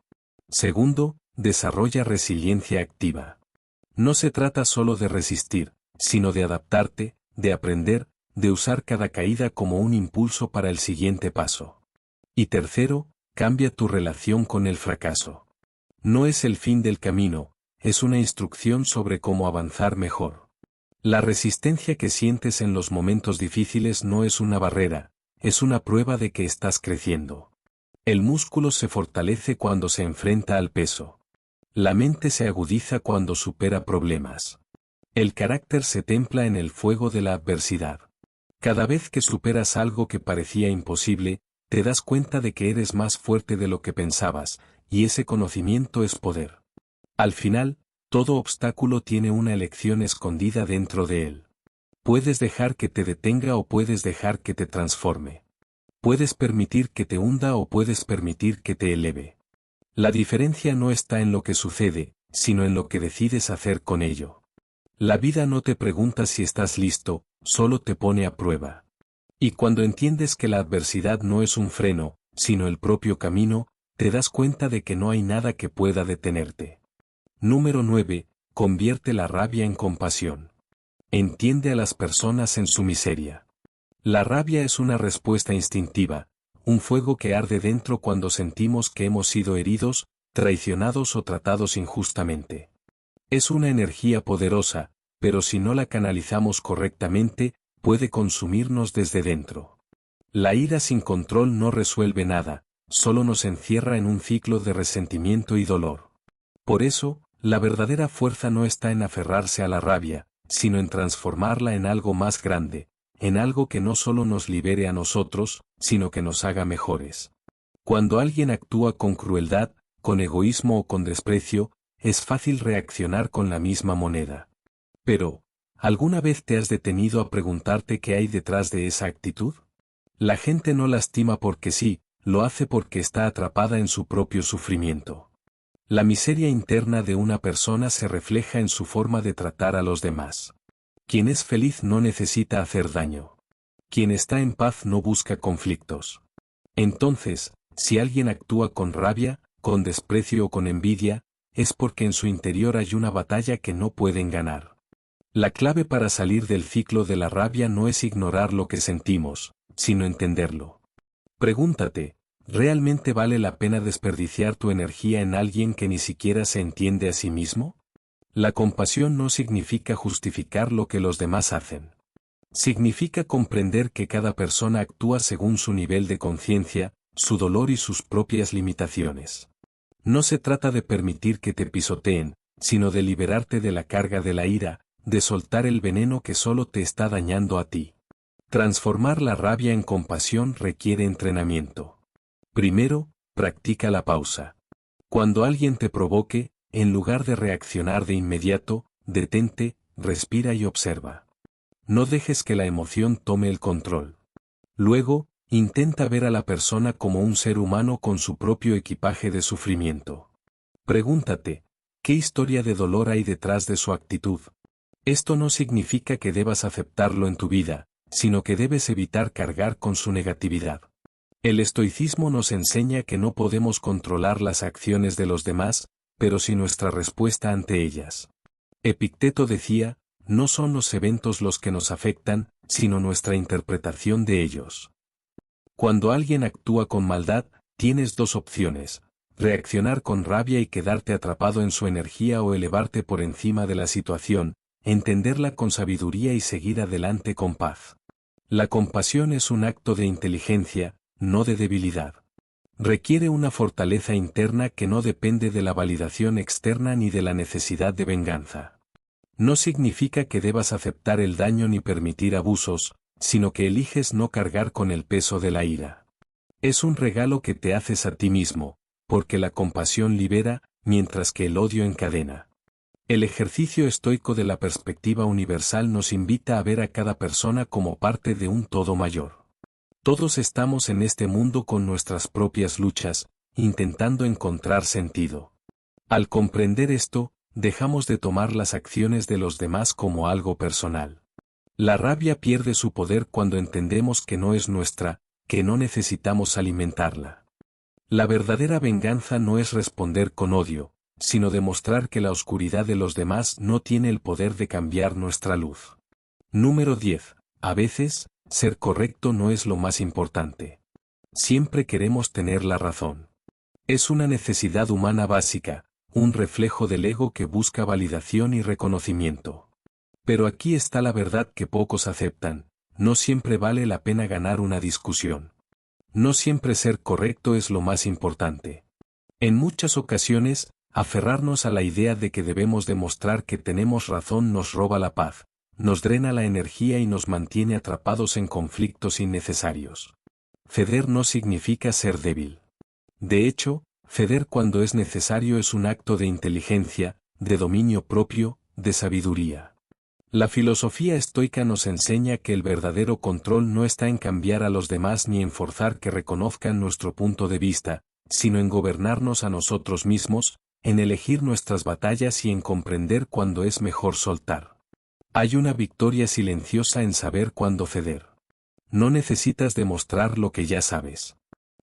S1: Segundo, desarrolla resiliencia activa. No se trata solo de resistir, sino de adaptarte, de aprender, de usar cada caída como un impulso para el siguiente paso. Y tercero, cambia tu relación con el fracaso. No es el fin del camino, es una instrucción sobre cómo avanzar mejor. La resistencia que sientes en los momentos difíciles no es una barrera, es una prueba de que estás creciendo. El músculo se fortalece cuando se enfrenta al peso. La mente se agudiza cuando supera problemas. El carácter se templa en el fuego de la adversidad. Cada vez que superas algo que parecía imposible, te das cuenta de que eres más fuerte de lo que pensabas, y ese conocimiento es poder. Al final, todo obstáculo tiene una elección escondida dentro de él. Puedes dejar que te detenga o puedes dejar que te transforme. Puedes permitir que te hunda o puedes permitir que te eleve. La diferencia no está en lo que sucede, sino en lo que decides hacer con ello. La vida no te pregunta si estás listo, solo te pone a prueba. Y cuando entiendes que la adversidad no es un freno, sino el propio camino, te das cuenta de que no hay nada que pueda detenerte. Número 9. Convierte la rabia en compasión. Entiende a las personas en su miseria. La rabia es una respuesta instintiva, un fuego que arde dentro cuando sentimos que hemos sido heridos, traicionados o tratados injustamente. Es una energía poderosa, pero si no la canalizamos correctamente, puede consumirnos desde dentro. La ira sin control no resuelve nada, solo nos encierra en un ciclo de resentimiento y dolor. Por eso, la verdadera fuerza no está en aferrarse a la rabia, sino en transformarla en algo más grande, en algo que no solo nos libere a nosotros, sino que nos haga mejores. Cuando alguien actúa con crueldad, con egoísmo o con desprecio, es fácil reaccionar con la misma moneda. Pero, ¿alguna vez te has detenido a preguntarte qué hay detrás de esa actitud? La gente no lastima porque sí, lo hace porque está atrapada en su propio sufrimiento. La miseria interna de una persona se refleja en su forma de tratar a los demás. Quien es feliz no necesita hacer daño. Quien está en paz no busca conflictos. Entonces, si alguien actúa con rabia, con desprecio o con envidia, es porque en su interior hay una batalla que no pueden ganar. La clave para salir del ciclo de la rabia no es ignorar lo que sentimos, sino entenderlo. Pregúntate, ¿realmente vale la pena desperdiciar tu energía en alguien que ni siquiera se entiende a sí mismo? La compasión no significa justificar lo que los demás hacen. Significa comprender que cada persona actúa según su nivel de conciencia, su dolor y sus propias limitaciones. No se trata de permitir que te pisoteen, sino de liberarte de la carga de la ira, de soltar el veneno que solo te está dañando a ti. Transformar la rabia en compasión requiere entrenamiento. Primero, practica la pausa. Cuando alguien te provoque, en lugar de reaccionar de inmediato, detente, respira y observa. No dejes que la emoción tome el control. Luego, intenta ver a la persona como un ser humano con su propio equipaje de sufrimiento. Pregúntate, ¿qué historia de dolor hay detrás de su actitud? Esto no significa que debas aceptarlo en tu vida, sino que debes evitar cargar con su negatividad. El estoicismo nos enseña que no podemos controlar las acciones de los demás, pero sí nuestra respuesta ante ellas. Epicteto decía, no son los eventos los que nos afectan, sino nuestra interpretación de ellos. Cuando alguien actúa con maldad, tienes dos opciones: reaccionar con rabia y quedarte atrapado en su energía o elevarte por encima de la situación, entenderla con sabiduría y seguir adelante con paz. La compasión es un acto de inteligencia, no de debilidad. Requiere una fortaleza interna que no depende de la validación externa ni de la necesidad de venganza. No significa que debas aceptar el daño ni permitir abusos, sino que eliges no cargar con el peso de la ira. Es un regalo que te haces a ti mismo, porque la compasión libera, mientras que el odio encadena. El ejercicio estoico de la perspectiva universal nos invita a ver a cada persona como parte de un todo mayor. Todos estamos en este mundo con nuestras propias luchas, intentando encontrar sentido. Al comprender esto, dejamos de tomar las acciones de los demás como algo personal. La rabia pierde su poder cuando entendemos que no es nuestra, que no necesitamos alimentarla. La verdadera venganza no es responder con odio, sino demostrar que la oscuridad de los demás no tiene el poder de cambiar nuestra luz. Número 10. A veces, ser correcto no es lo más importante. Siempre queremos tener la razón. Es una necesidad humana básica, un reflejo del ego que busca validación y reconocimiento. Pero aquí está la verdad que pocos aceptan: no siempre vale la pena ganar una discusión. No siempre ser correcto es lo más importante. En muchas ocasiones, aferrarnos a la idea de que debemos demostrar que tenemos razón nos roba la paz, nos drena la energía y nos mantiene atrapados en conflictos innecesarios. Ceder no significa ser débil. De hecho, ceder cuando es necesario es un acto de inteligencia, de dominio propio, de sabiduría. La filosofía estoica nos enseña que el verdadero control no está en cambiar a los demás ni en forzar que reconozcan nuestro punto de vista, sino en gobernarnos a nosotros mismos, en elegir nuestras batallas y en comprender cuándo es mejor soltar. Hay una victoria silenciosa en saber cuándo ceder. No necesitas demostrar lo que ya sabes.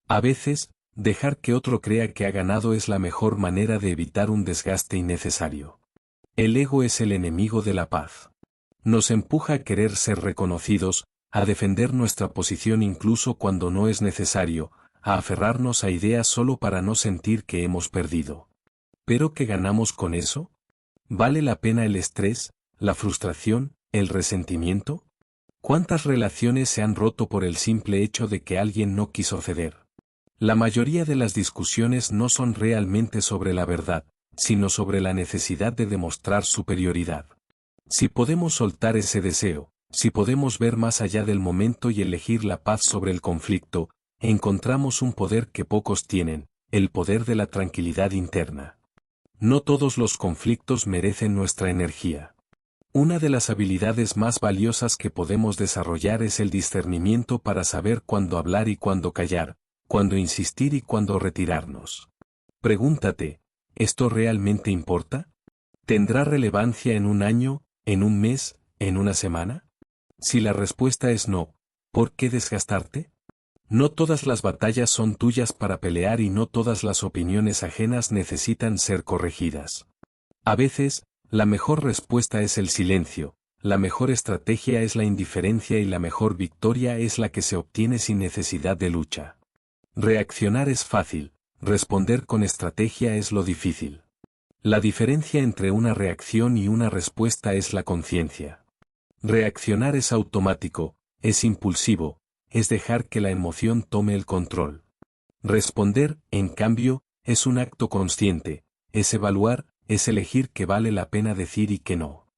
S1: A veces, dejar que otro crea que ha ganado es la mejor manera de evitar un desgaste innecesario. El ego es el enemigo de la paz. Nos empuja a querer ser reconocidos, a defender nuestra posición incluso cuando no es necesario, a aferrarnos a ideas solo para no sentir que hemos perdido. ¿Pero qué ganamos con eso? ¿Vale la pena el estrés, la frustración, el resentimiento? ¿Cuántas relaciones se han roto por el simple hecho de que alguien no quiso ceder? La mayoría de las discusiones no son realmente sobre la verdad, sino sobre la necesidad de demostrar superioridad. Si podemos soltar ese deseo, si podemos ver más allá del momento y elegir la paz sobre el conflicto, encontramos un poder que pocos tienen, el poder de la tranquilidad interna. No todos los conflictos merecen nuestra energía. Una de las habilidades más valiosas que podemos desarrollar es el discernimiento para saber cuándo hablar y cuándo callar, cuándo insistir y cuándo retirarnos. Pregúntate, ¿esto realmente importa? ¿Tendrá relevancia en un año, en un mes, en una semana? Si la respuesta es no, ¿por qué desgastarte? No todas las batallas son tuyas para pelear y no todas las opiniones ajenas necesitan ser corregidas. A veces, la mejor respuesta es el silencio, la mejor estrategia es la indiferencia y la mejor victoria es la que se obtiene sin necesidad de lucha. Reaccionar es fácil, responder con estrategia es lo difícil. La diferencia entre una reacción y una respuesta es la conciencia. Reaccionar es automático, es impulsivo, es dejar que la emoción tome el control. Responder, en cambio, es un acto consciente, es evaluar, es elegir qué vale la pena decir y qué no.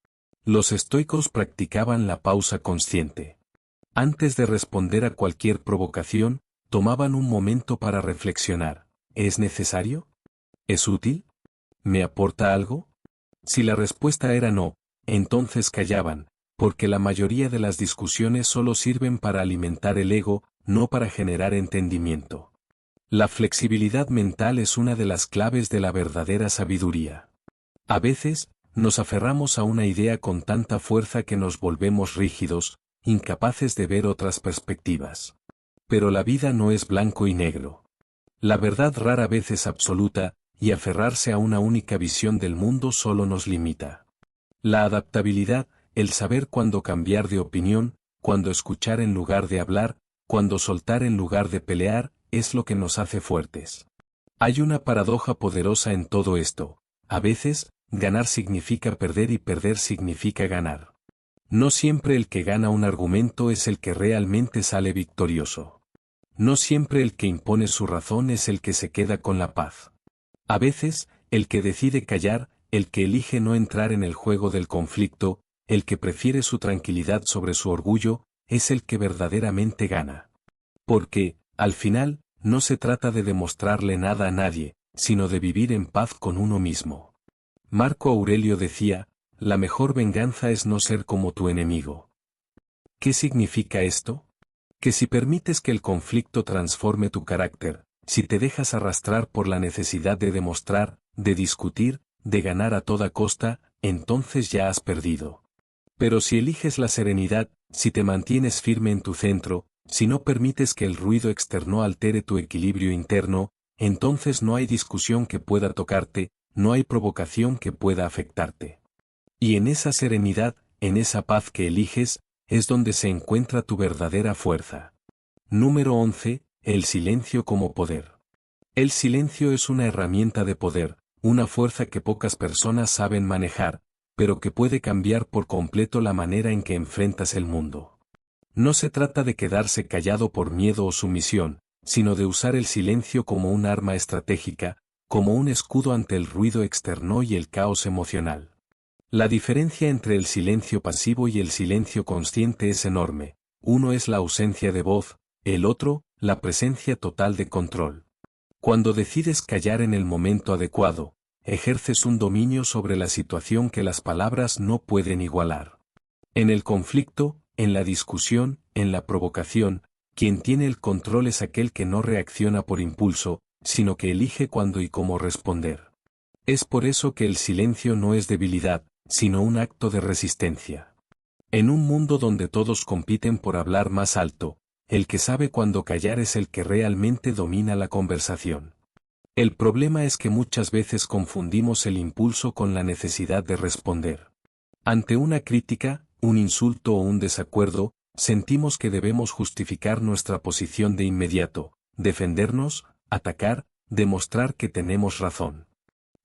S1: Los estoicos practicaban la pausa consciente. Antes de responder a cualquier provocación, tomaban un momento para reflexionar. ¿Es necesario? ¿Es útil? ¿Me aporta algo? Si la respuesta era no, entonces callaban, porque la mayoría de las discusiones solo sirven para alimentar el ego, no para generar entendimiento. La flexibilidad mental es una de las claves de la verdadera sabiduría. A veces, nos aferramos a una idea con tanta fuerza que nos volvemos rígidos, incapaces de ver otras perspectivas. Pero la vida no es blanco y negro. La verdad rara vez es absoluta, y aferrarse a una única visión del mundo solo nos limita. La adaptabilidad, el saber cuándo cambiar de opinión, cuándo escuchar en lugar de hablar, cuándo soltar en lugar de pelear, es lo que nos hace fuertes. Hay una paradoja poderosa en todo esto. A veces, ganar significa perder y perder significa ganar. No siempre el que gana un argumento es el que realmente sale victorioso. No siempre el que impone su razón es el que se queda con la paz. A veces, el que decide callar, el que elige no entrar en el juego del conflicto, el que prefiere su tranquilidad sobre su orgullo, es el que verdaderamente gana. Porque, al final, no se trata de demostrarle nada a nadie, sino de vivir en paz con uno mismo. Marco Aurelio decía, la mejor venganza es no ser como tu enemigo. ¿Qué significa esto? Que si permites que el conflicto transforme tu carácter, si te dejas arrastrar por la necesidad de demostrar, de discutir, de ganar a toda costa, entonces ya has perdido. Pero si eliges la serenidad, si te mantienes firme en tu centro, si no permites que el ruido externo altere tu equilibrio interno, entonces no hay discusión que pueda tocarte, no hay provocación que pueda afectarte. Y en esa serenidad, en esa paz que eliges, es donde se encuentra tu verdadera fuerza. Número 11. El silencio como poder. El silencio es una herramienta de poder, una fuerza que pocas personas saben manejar, pero que puede cambiar por completo la manera en que enfrentas el mundo. No se trata de quedarse callado por miedo o sumisión, sino de usar el silencio como un arma estratégica, como un escudo ante el ruido externo y el caos emocional. La diferencia entre el silencio pasivo y el silencio consciente es enorme. Uno es la ausencia de voz, el otro, la presencia total de control. Cuando decides callar en el momento adecuado, ejerces un dominio sobre la situación que las palabras no pueden igualar. En el conflicto, en la discusión, en la provocación, quien tiene el control es aquel que no reacciona por impulso, sino que elige cuándo y cómo responder. Es por eso que el silencio no es debilidad, sino un acto de resistencia. En un mundo donde todos compiten por hablar más alto, el que sabe cuándo callar es el que realmente domina la conversación. El problema es que muchas veces confundimos el impulso con la necesidad de responder. Ante una crítica, un insulto o un desacuerdo, sentimos que debemos justificar nuestra posición de inmediato, defendernos, atacar, demostrar que tenemos razón.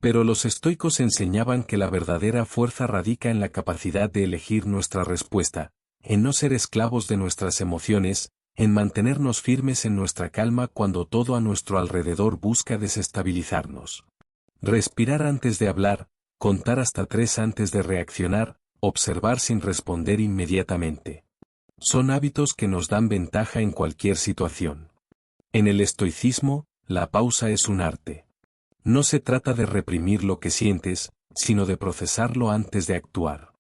S1: Pero los estoicos enseñaban que la verdadera fuerza radica en la capacidad de elegir nuestra respuesta, en no ser esclavos de nuestras emociones, en mantenernos firmes en nuestra calma cuando todo a nuestro alrededor busca desestabilizarnos. Respirar antes de hablar, contar hasta 3 antes de reaccionar, observar sin responder inmediatamente. Son hábitos que nos dan ventaja en cualquier situación. En el estoicismo, la pausa es un arte. No se trata de reprimir lo que sientes, sino de procesarlo antes de actuar.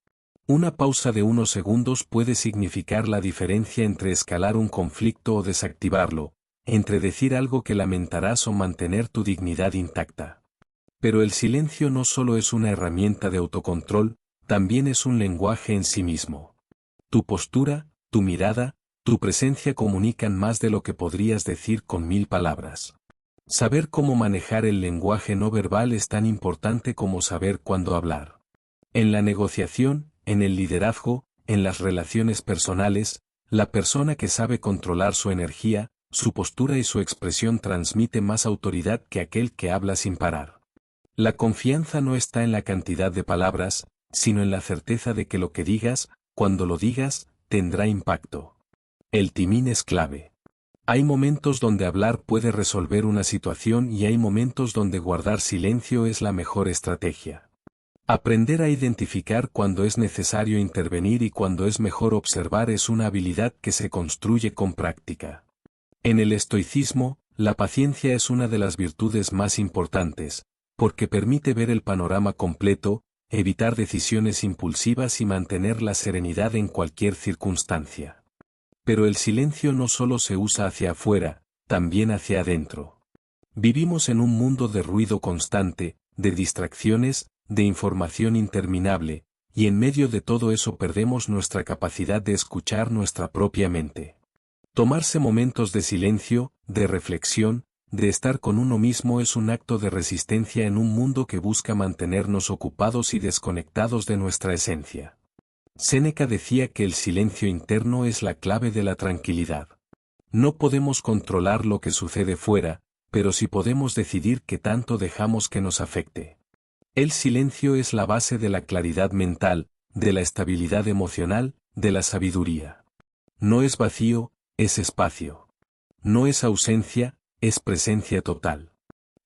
S1: Una pausa de unos segundos puede significar la diferencia entre escalar un conflicto o desactivarlo, entre decir algo que lamentarás o mantener tu dignidad intacta. Pero el silencio no solo es una herramienta de autocontrol, también es un lenguaje en sí mismo. Tu postura, tu mirada, tu presencia comunican más de lo que podrías decir con 1000 palabras. Saber cómo manejar el lenguaje no verbal es tan importante como saber cuándo hablar. En la negociación, en el liderazgo, en las relaciones personales, la persona que sabe controlar su energía, su postura y su expresión transmite más autoridad que aquel que habla sin parar. La confianza no está en la cantidad de palabras, sino en la certeza de que lo que digas, cuando lo digas, tendrá impacto. El timing es clave. Hay momentos donde hablar puede resolver una situación y hay momentos donde guardar silencio es la mejor estrategia. Aprender a identificar cuando es necesario intervenir y cuando es mejor observar es una habilidad que se construye con práctica. En el estoicismo, la paciencia es una de las virtudes más importantes, porque permite ver el panorama completo, evitar decisiones impulsivas y mantener la serenidad en cualquier circunstancia. Pero el silencio no solo se usa hacia afuera, también hacia adentro. Vivimos en un mundo de ruido constante, de distracciones, de información interminable, y en medio de todo eso perdemos nuestra capacidad de escuchar nuestra propia mente. Tomarse momentos de silencio, de reflexión, de estar con uno mismo es un acto de resistencia en un mundo que busca mantenernos ocupados y desconectados de nuestra esencia. Séneca decía que el silencio interno es la clave de la tranquilidad. No podemos controlar lo que sucede fuera, pero sí podemos decidir qué tanto dejamos que nos afecte. El silencio es la base de la claridad mental, de la estabilidad emocional, de la sabiduría. No es vacío, es espacio. No es ausencia, es presencia total.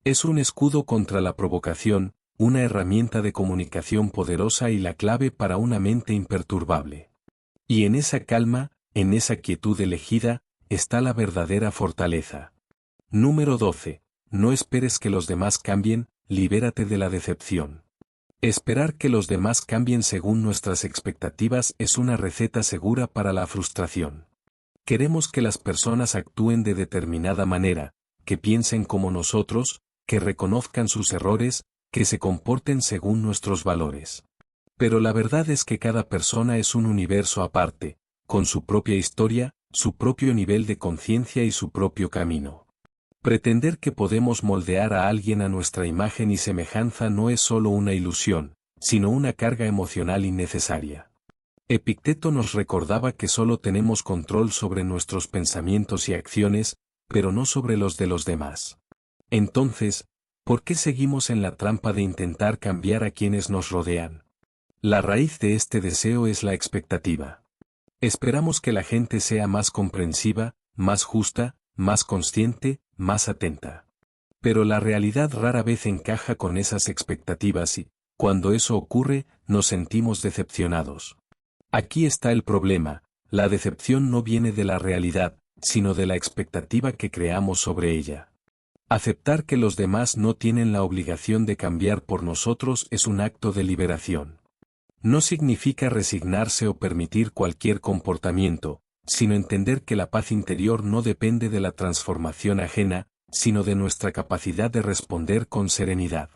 S1: Es un escudo contra la provocación, una herramienta de comunicación poderosa y la clave para una mente imperturbable. Y en esa calma, en esa quietud elegida, está la verdadera fortaleza. Número 12. No esperes que los demás cambien, libérate de la decepción. Esperar que los demás cambien según nuestras expectativas es una receta segura para la frustración. Queremos que las personas actúen de determinada manera, que piensen como nosotros, que reconozcan sus errores, que se comporten según nuestros valores. Pero la verdad es que cada persona es un universo aparte, con su propia historia, su propio nivel de conciencia y su propio camino. Pretender que podemos moldear a alguien a nuestra imagen y semejanza no es solo una ilusión, sino una carga emocional innecesaria. Epicteto nos recordaba que solo tenemos control sobre nuestros pensamientos y acciones, pero no sobre los de los demás. Entonces, ¿por qué seguimos en la trampa de intentar cambiar a quienes nos rodean? La raíz de este deseo es la expectativa. Esperamos que la gente sea más comprensiva, más justa, más consciente, más atenta. Pero la realidad rara vez encaja con esas expectativas y, cuando eso ocurre, nos sentimos decepcionados. Aquí está el problema, la decepción no viene de la realidad, sino de la expectativa que creamos sobre ella. Aceptar que los demás no tienen la obligación de cambiar por nosotros es un acto de liberación. No significa resignarse o permitir cualquier comportamiento, sino entender que la paz interior no depende de la transformación ajena, sino de nuestra capacidad de responder con serenidad.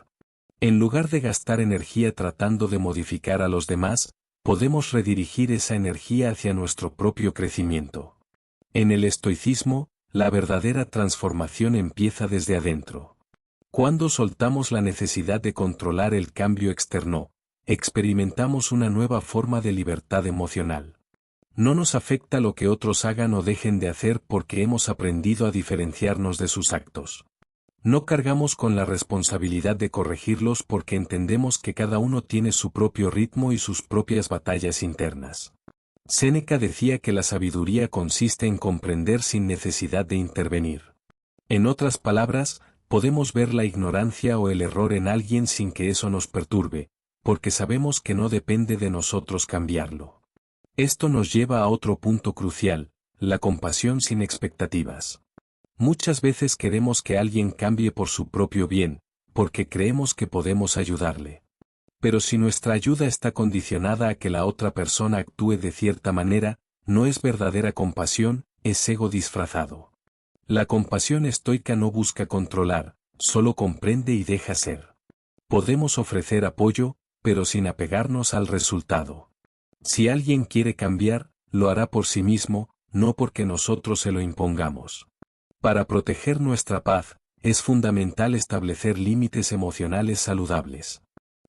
S1: En lugar de gastar energía tratando de modificar a los demás, podemos redirigir esa energía hacia nuestro propio crecimiento. En el estoicismo, la verdadera transformación empieza desde adentro. Cuando soltamos la necesidad de controlar el cambio externo, experimentamos una nueva forma de libertad emocional. No nos afecta lo que otros hagan o dejen de hacer porque hemos aprendido a diferenciarnos de sus actos. No cargamos con la responsabilidad de corregirlos porque entendemos que cada uno tiene su propio ritmo y sus propias batallas internas. Séneca decía que la sabiduría consiste en comprender sin necesidad de intervenir. En otras palabras, podemos ver la ignorancia o el error en alguien sin que eso nos perturbe, porque sabemos que no depende de nosotros cambiarlo. Esto nos lleva a otro punto crucial, la compasión sin expectativas. Muchas veces queremos que alguien cambie por su propio bien, porque creemos que podemos ayudarle. Pero si nuestra ayuda está condicionada a que la otra persona actúe de cierta manera, no es verdadera compasión, es ego disfrazado. La compasión estoica no busca controlar, solo comprende y deja ser. Podemos ofrecer apoyo, pero sin apegarnos al resultado. Si alguien quiere cambiar, lo hará por sí mismo, no porque nosotros se lo impongamos. Para proteger nuestra paz, es fundamental establecer límites emocionales saludables.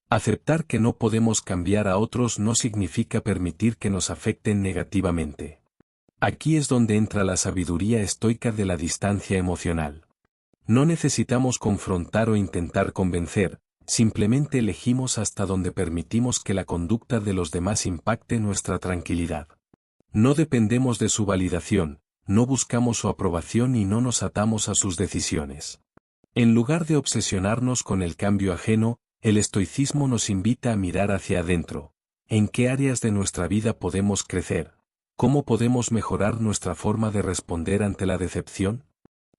S1: Aceptar que no podemos cambiar a otros no significa permitir que nos afecten negativamente. Aquí es donde entra la sabiduría estoica de la distancia emocional. No necesitamos confrontar o intentar convencer, simplemente elegimos hasta donde permitimos que la conducta de los demás impacte nuestra tranquilidad. No dependemos de su validación, no buscamos su aprobación y no nos atamos a sus decisiones. En lugar de obsesionarnos con el cambio ajeno, el estoicismo nos invita a mirar hacia adentro. ¿En qué áreas de nuestra vida podemos crecer? ¿Cómo podemos mejorar nuestra forma de responder ante la decepción?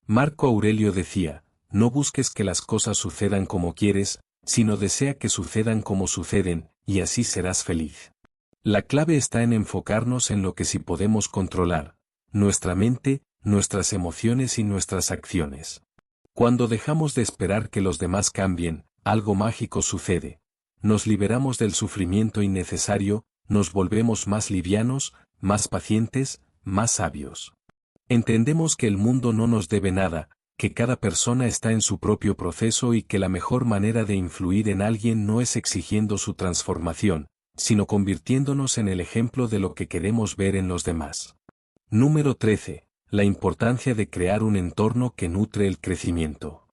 S1: Marco Aurelio decía, no busques que las cosas sucedan como quieres, sino desea que sucedan como suceden, y así serás feliz. La clave está en enfocarnos en lo que sí podemos controlar, nuestra mente, nuestras emociones y nuestras acciones. Cuando dejamos de esperar que los demás cambien, algo mágico sucede. Nos liberamos del sufrimiento innecesario, nos volvemos más livianos, más pacientes, más sabios. Entendemos que el mundo no nos debe nada, que cada persona está en su propio proceso y que la mejor manera de influir en alguien no es exigiendo su transformación, sino convirtiéndonos en el ejemplo de lo que queremos ver en los demás. Número 13. La importancia de crear un entorno que nutre el crecimiento.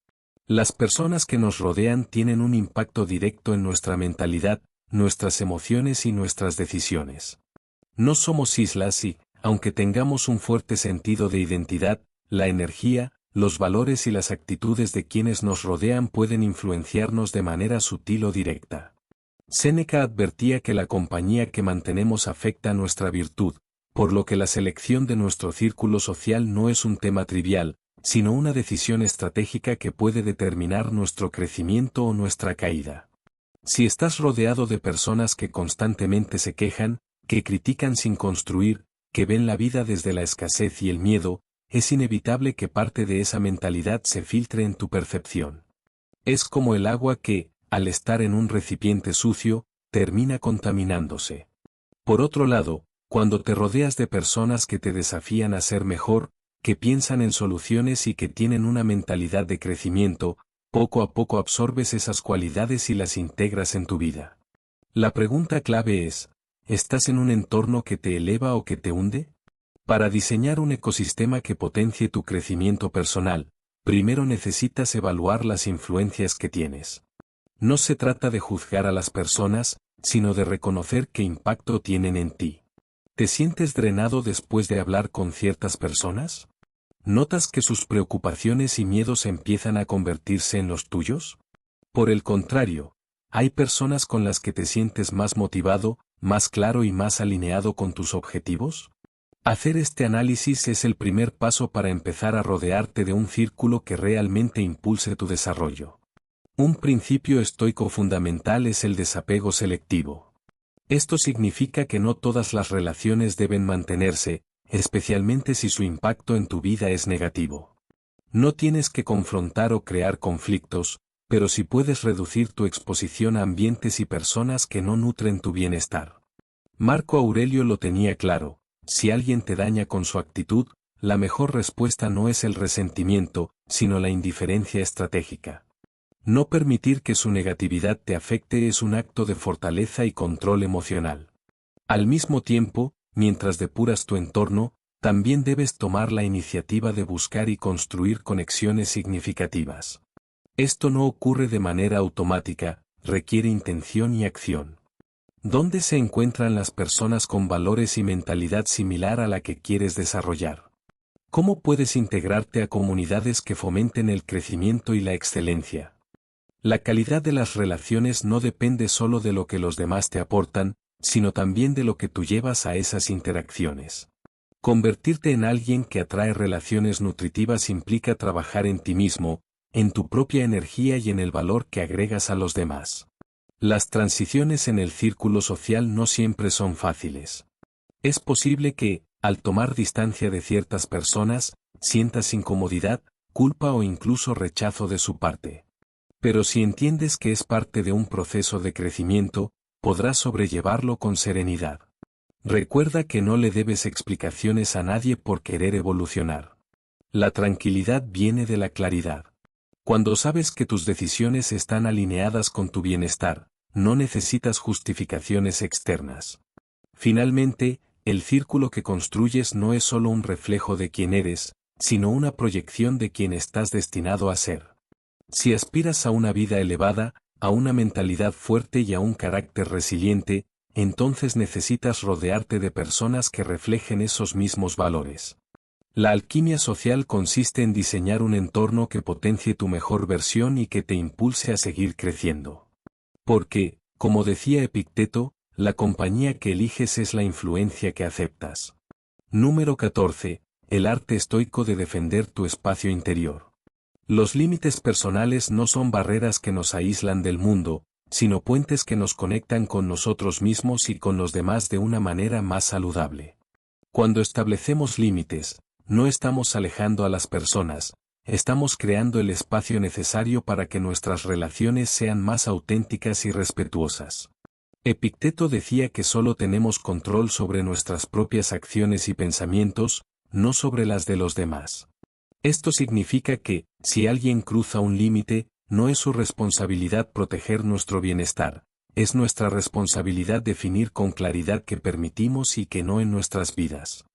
S1: Las personas que nos rodean tienen un impacto directo en nuestra mentalidad, nuestras emociones y nuestras decisiones. No somos islas y, aunque tengamos un fuerte sentido de identidad, la energía, los valores y las actitudes de quienes nos rodean pueden influenciarnos de manera sutil o directa. Séneca advertía que la compañía que mantenemos afecta nuestra virtud, por lo que la selección de nuestro círculo social no es un tema trivial, sino una decisión estratégica que puede determinar nuestro crecimiento o nuestra caída. Si estás rodeado de personas que constantemente se quejan, que critican sin construir, que ven la vida desde la escasez y el miedo, es inevitable que parte de esa mentalidad se filtre en tu percepción. Es como el agua que, al estar en un recipiente sucio, termina contaminándose. Por otro lado, cuando te rodeas de personas que te desafían a ser mejor, que piensan en soluciones y que tienen una mentalidad de crecimiento, poco a poco absorbes esas cualidades y las integras en tu vida. La pregunta clave es, ¿estás en un entorno que te eleva o que te hunde? Para diseñar un ecosistema que potencie tu crecimiento personal, primero necesitas evaluar las influencias que tienes. No se trata de juzgar a las personas, sino de reconocer qué impacto tienen en ti. ¿Te sientes drenado después de hablar con ciertas personas? ¿Notas que sus preocupaciones y miedos empiezan a convertirse en los tuyos? Por el contrario, ¿hay personas con las que te sientes más motivado, más claro y más alineado con tus objetivos? Hacer este análisis es el primer paso para empezar a rodearte de un círculo que realmente impulse tu desarrollo. Un principio estoico fundamental es el desapego selectivo. Esto significa que no todas las relaciones deben mantenerse, especialmente si su impacto en tu vida es negativo. No tienes que confrontar o crear conflictos, pero sí puedes reducir tu exposición a ambientes y personas que no nutren tu bienestar. Marco Aurelio lo tenía claro, si alguien te daña con su actitud, la mejor respuesta no es el resentimiento, sino la indiferencia estratégica. No permitir que su negatividad te afecte es un acto de fortaleza y control emocional. Al mismo tiempo, mientras depuras tu entorno, también debes tomar la iniciativa de buscar y construir conexiones significativas. Esto no ocurre de manera automática, requiere intención y acción. ¿Dónde se encuentran las personas con valores y mentalidad similar a la que quieres desarrollar? ¿Cómo puedes integrarte a comunidades que fomenten el crecimiento y la excelencia? La calidad de las relaciones no depende solo de lo que los demás te aportan, sino también de lo que tú llevas a esas interacciones. Convertirte en alguien que atrae relaciones nutritivas implica trabajar en ti mismo, en tu propia energía y en el valor que agregas a los demás. Las transiciones en el círculo social no siempre son fáciles. Es posible que, al tomar distancia de ciertas personas, sientas incomodidad, culpa o incluso rechazo de su parte. Pero si entiendes que es parte de un proceso de crecimiento, podrás sobrellevarlo con serenidad. Recuerda que no le debes explicaciones a nadie por querer evolucionar. La tranquilidad viene de la claridad. Cuando sabes que tus decisiones están alineadas con tu bienestar, no necesitas justificaciones externas. Finalmente, el círculo que construyes no es solo un reflejo de quién eres, sino una proyección de quien estás destinado a ser. Si aspiras a una vida elevada, a una mentalidad fuerte y a un carácter resiliente, entonces necesitas rodearte de personas que reflejen esos mismos valores. La alquimia social consiste en diseñar un entorno que potencie tu mejor versión y que te impulse a seguir creciendo. Porque, como decía Epicteto, la compañía que eliges es la influencia que aceptas. Número 14. El arte estoico de defender tu espacio interior. Los límites personales no son barreras que nos aíslan del mundo, sino puentes que nos conectan con nosotros mismos y con los demás de una manera más saludable. Cuando establecemos límites, no estamos alejando a las personas, estamos creando el espacio necesario para que nuestras relaciones sean más auténticas y respetuosas. Epicteto decía que solo tenemos control sobre nuestras propias acciones y pensamientos, no sobre las de los demás. Esto significa que, si alguien cruza un límite, no es su responsabilidad proteger nuestro bienestar, es nuestra responsabilidad definir con claridad qué permitimos y qué no en nuestras vidas.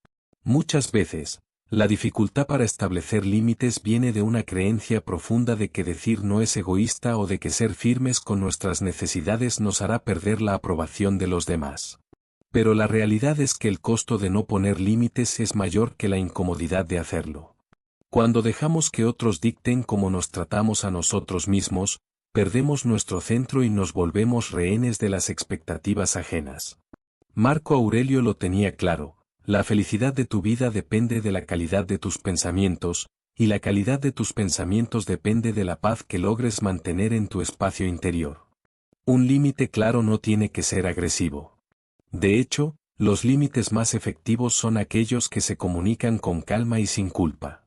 S1: Muchas veces, la dificultad para establecer límites viene de una creencia profunda de que decir no es egoísta o de que ser firmes con nuestras necesidades nos hará perder la aprobación de los demás. Pero la realidad es que el costo de no poner límites es mayor que la incomodidad de hacerlo. Cuando dejamos que otros dicten cómo nos tratamos a nosotros mismos, perdemos nuestro centro y nos volvemos rehenes de las expectativas ajenas. Marco Aurelio lo tenía claro, la felicidad de tu vida depende de la calidad de tus pensamientos, y la calidad de tus pensamientos depende de la paz que logres mantener en tu espacio interior. Un límite claro no tiene que ser agresivo. De hecho, los límites más efectivos son aquellos que se comunican con calma y sin culpa.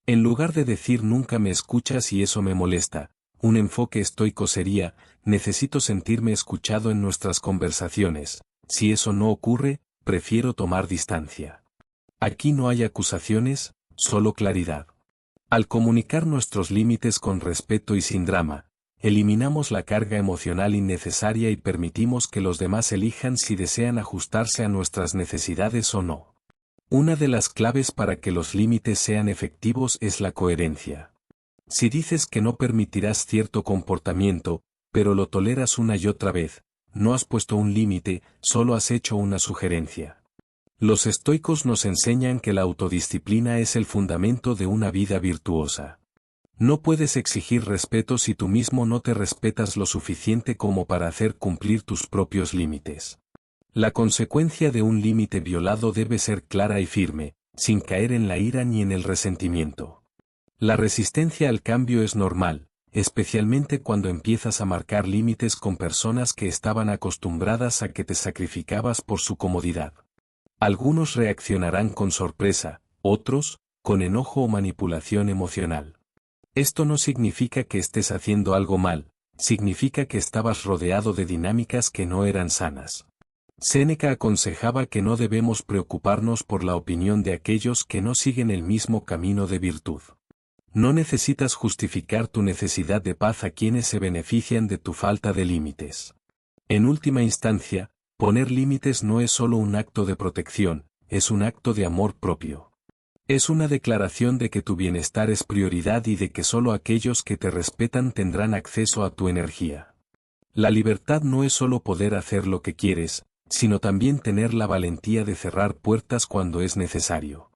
S1: En lugar de decir nunca me escuchas y eso me molesta, un enfoque estoico sería, necesito sentirme escuchado en nuestras conversaciones, si eso no ocurre, prefiero tomar distancia. Aquí no hay acusaciones, solo claridad. Al comunicar nuestros límites con respeto y sin drama, eliminamos la carga emocional innecesaria y permitimos que los demás elijan si desean ajustarse a nuestras necesidades o no. Una de las claves para que los límites sean efectivos es la coherencia. Si dices que no permitirás cierto comportamiento, pero lo toleras una y otra vez, no has puesto un límite, solo has hecho una sugerencia. Los estoicos nos enseñan que la autodisciplina es el fundamento de una vida virtuosa. No puedes exigir respeto si tú mismo no te respetas lo suficiente como para hacer cumplir tus propios límites. La consecuencia de un límite violado debe ser clara y firme, sin caer en la ira ni en el resentimiento. La resistencia al cambio es normal, especialmente cuando empiezas a marcar límites con personas que estaban acostumbradas a que te sacrificabas por su comodidad. Algunos reaccionarán con sorpresa, otros, con enojo o manipulación emocional. Esto no significa que estés haciendo algo mal, significa que estabas rodeado de dinámicas que no eran sanas. Séneca aconsejaba que no debemos preocuparnos por la opinión de aquellos que no siguen el mismo camino de virtud. No necesitas justificar tu necesidad de paz a quienes se benefician de tu falta de límites. En última instancia, poner límites no es solo un acto de protección, es un acto de amor propio. Es una declaración de que tu bienestar es prioridad y de que solo aquellos que te respetan tendrán acceso a tu energía. La libertad no es solo poder hacer lo que quieres, sino también tener la valentía de cerrar puertas cuando es necesario.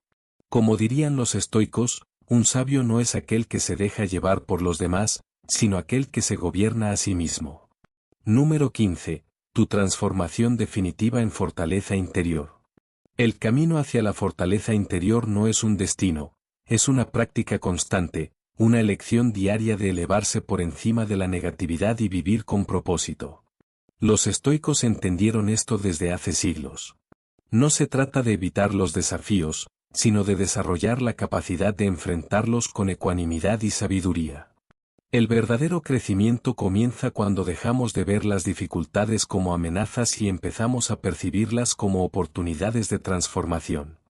S1: Como dirían los estoicos, un sabio no es aquel que se deja llevar por los demás, sino aquel que se gobierna a sí mismo. Número 15. Tu transformación definitiva en fortaleza interior. El camino hacia la fortaleza interior no es un destino, es una práctica constante, una elección diaria de elevarse por encima de la negatividad y vivir con propósito. Los estoicos entendieron esto desde hace siglos. No se trata de evitar los desafíos, sino de desarrollar la capacidad de enfrentarlos con ecuanimidad y sabiduría. El verdadero crecimiento comienza cuando dejamos de ver las dificultades como amenazas y empezamos a percibirlas como oportunidades de transformación.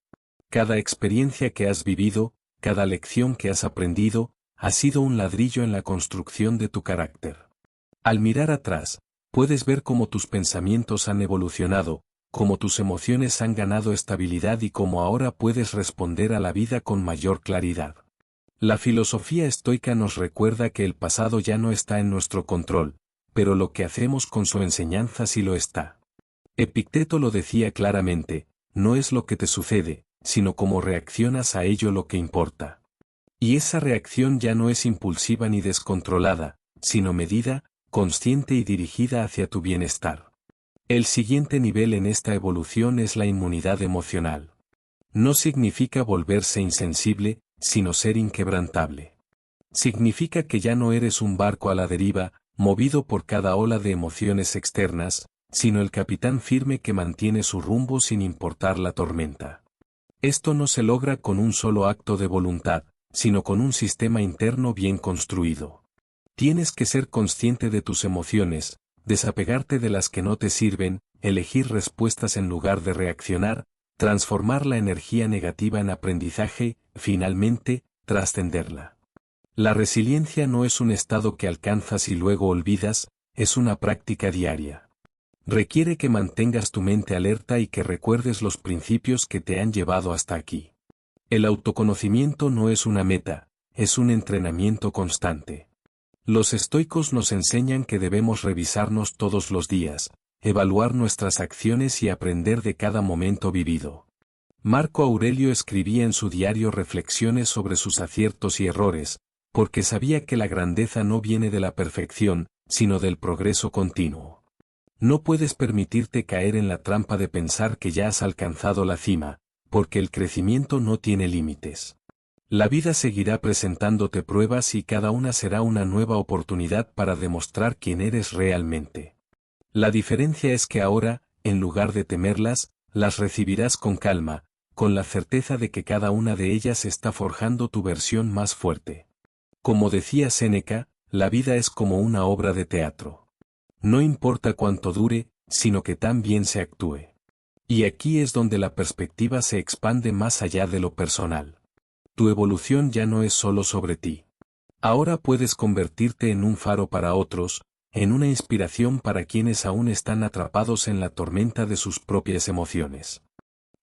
S1: Cada experiencia que has vivido, cada lección que has aprendido, ha sido un ladrillo en la construcción de tu carácter. Al mirar atrás, puedes ver cómo tus pensamientos han evolucionado, cómo tus emociones han ganado estabilidad y cómo ahora puedes responder a la vida con mayor claridad. La filosofía estoica nos recuerda que el pasado ya no está en nuestro control, pero lo que hacemos con su enseñanza sí lo está. Epicteto lo decía claramente, no es lo que te sucede, sino cómo reaccionas a ello lo que importa. Y esa reacción ya no es impulsiva ni descontrolada, sino medida, consciente y dirigida hacia tu bienestar. El siguiente nivel en esta evolución es la inmunidad emocional. No significa volverse insensible, sino ser inquebrantable. Significa que ya no eres un barco a la deriva, movido por cada ola de emociones externas, sino el capitán firme que mantiene su rumbo sin importar la tormenta. Esto no se logra con un solo acto de voluntad, sino con un sistema interno bien construido. Tienes que ser consciente de tus emociones, desapegarte de las que no te sirven, elegir respuestas en lugar de reaccionar, transformar la energía negativa en aprendizaje, finalmente, trascenderla. La resiliencia no es un estado que alcanzas y luego olvidas, es una práctica diaria. Requiere que mantengas tu mente alerta y que recuerdes los principios que te han llevado hasta aquí. El autoconocimiento no es una meta, es un entrenamiento constante. Los estoicos nos enseñan que debemos revisarnos todos los días, evaluar nuestras acciones y aprender de cada momento vivido. Marco Aurelio escribía en su diario reflexiones sobre sus aciertos y errores, porque sabía que la grandeza no viene de la perfección, sino del progreso continuo. No puedes permitirte caer en la trampa de pensar que ya has alcanzado la cima, porque el crecimiento no tiene límites. La vida seguirá presentándote pruebas y cada una será una nueva oportunidad para demostrar quién eres realmente. La diferencia es que ahora, en lugar de temerlas, las recibirás con calma, con la certeza de que cada una de ellas está forjando tu versión más fuerte. Como decía Séneca, la vida es como una obra de teatro. No importa cuánto dure, sino que tan bien se actúe. Y aquí es donde la perspectiva se expande más allá de lo personal. Tu evolución ya no es solo sobre ti. Ahora puedes convertirte en un faro para otros, en una inspiración para quienes aún están atrapados en la tormenta de sus propias emociones.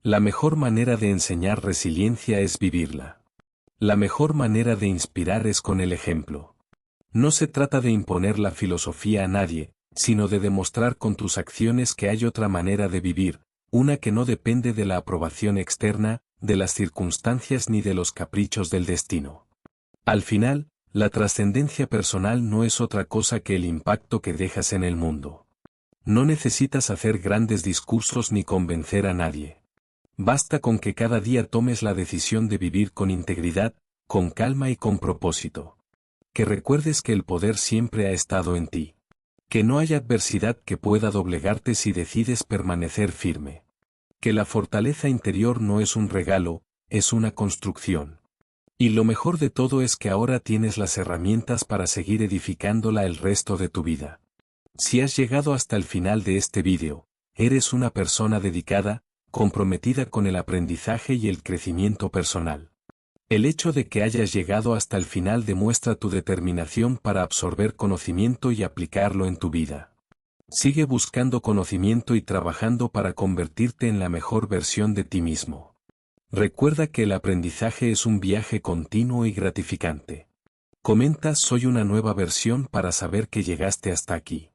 S1: La mejor manera de enseñar resiliencia es vivirla. La mejor manera de inspirar es con el ejemplo. No se trata de imponer la filosofía a nadie, sino de demostrar con tus acciones que hay otra manera de vivir, una que no depende de la aprobación externa, de las circunstancias ni de los caprichos del destino. Al final, la trascendencia personal no es otra cosa que el impacto que dejas en el mundo. No necesitas hacer grandes discursos ni convencer a nadie. Basta con que cada día tomes la decisión de vivir con integridad, con calma y con propósito. Que recuerdes que el poder siempre ha estado en ti. Que no hay adversidad que pueda doblegarte si decides permanecer firme. Que la fortaleza interior no es un regalo, es una construcción. Y lo mejor de todo es que ahora tienes las herramientas para seguir edificándola el resto de tu vida. Si has llegado hasta el final de este vídeo, eres una persona dedicada, comprometida con el aprendizaje y el crecimiento personal. El hecho de que hayas llegado hasta el final demuestra tu determinación para absorber conocimiento y aplicarlo en tu vida. Sigue buscando conocimiento y trabajando para convertirte en la mejor versión de ti mismo. Recuerda que el aprendizaje es un viaje continuo y gratificante. Comenta "soy una nueva versión" para saber que llegaste hasta aquí.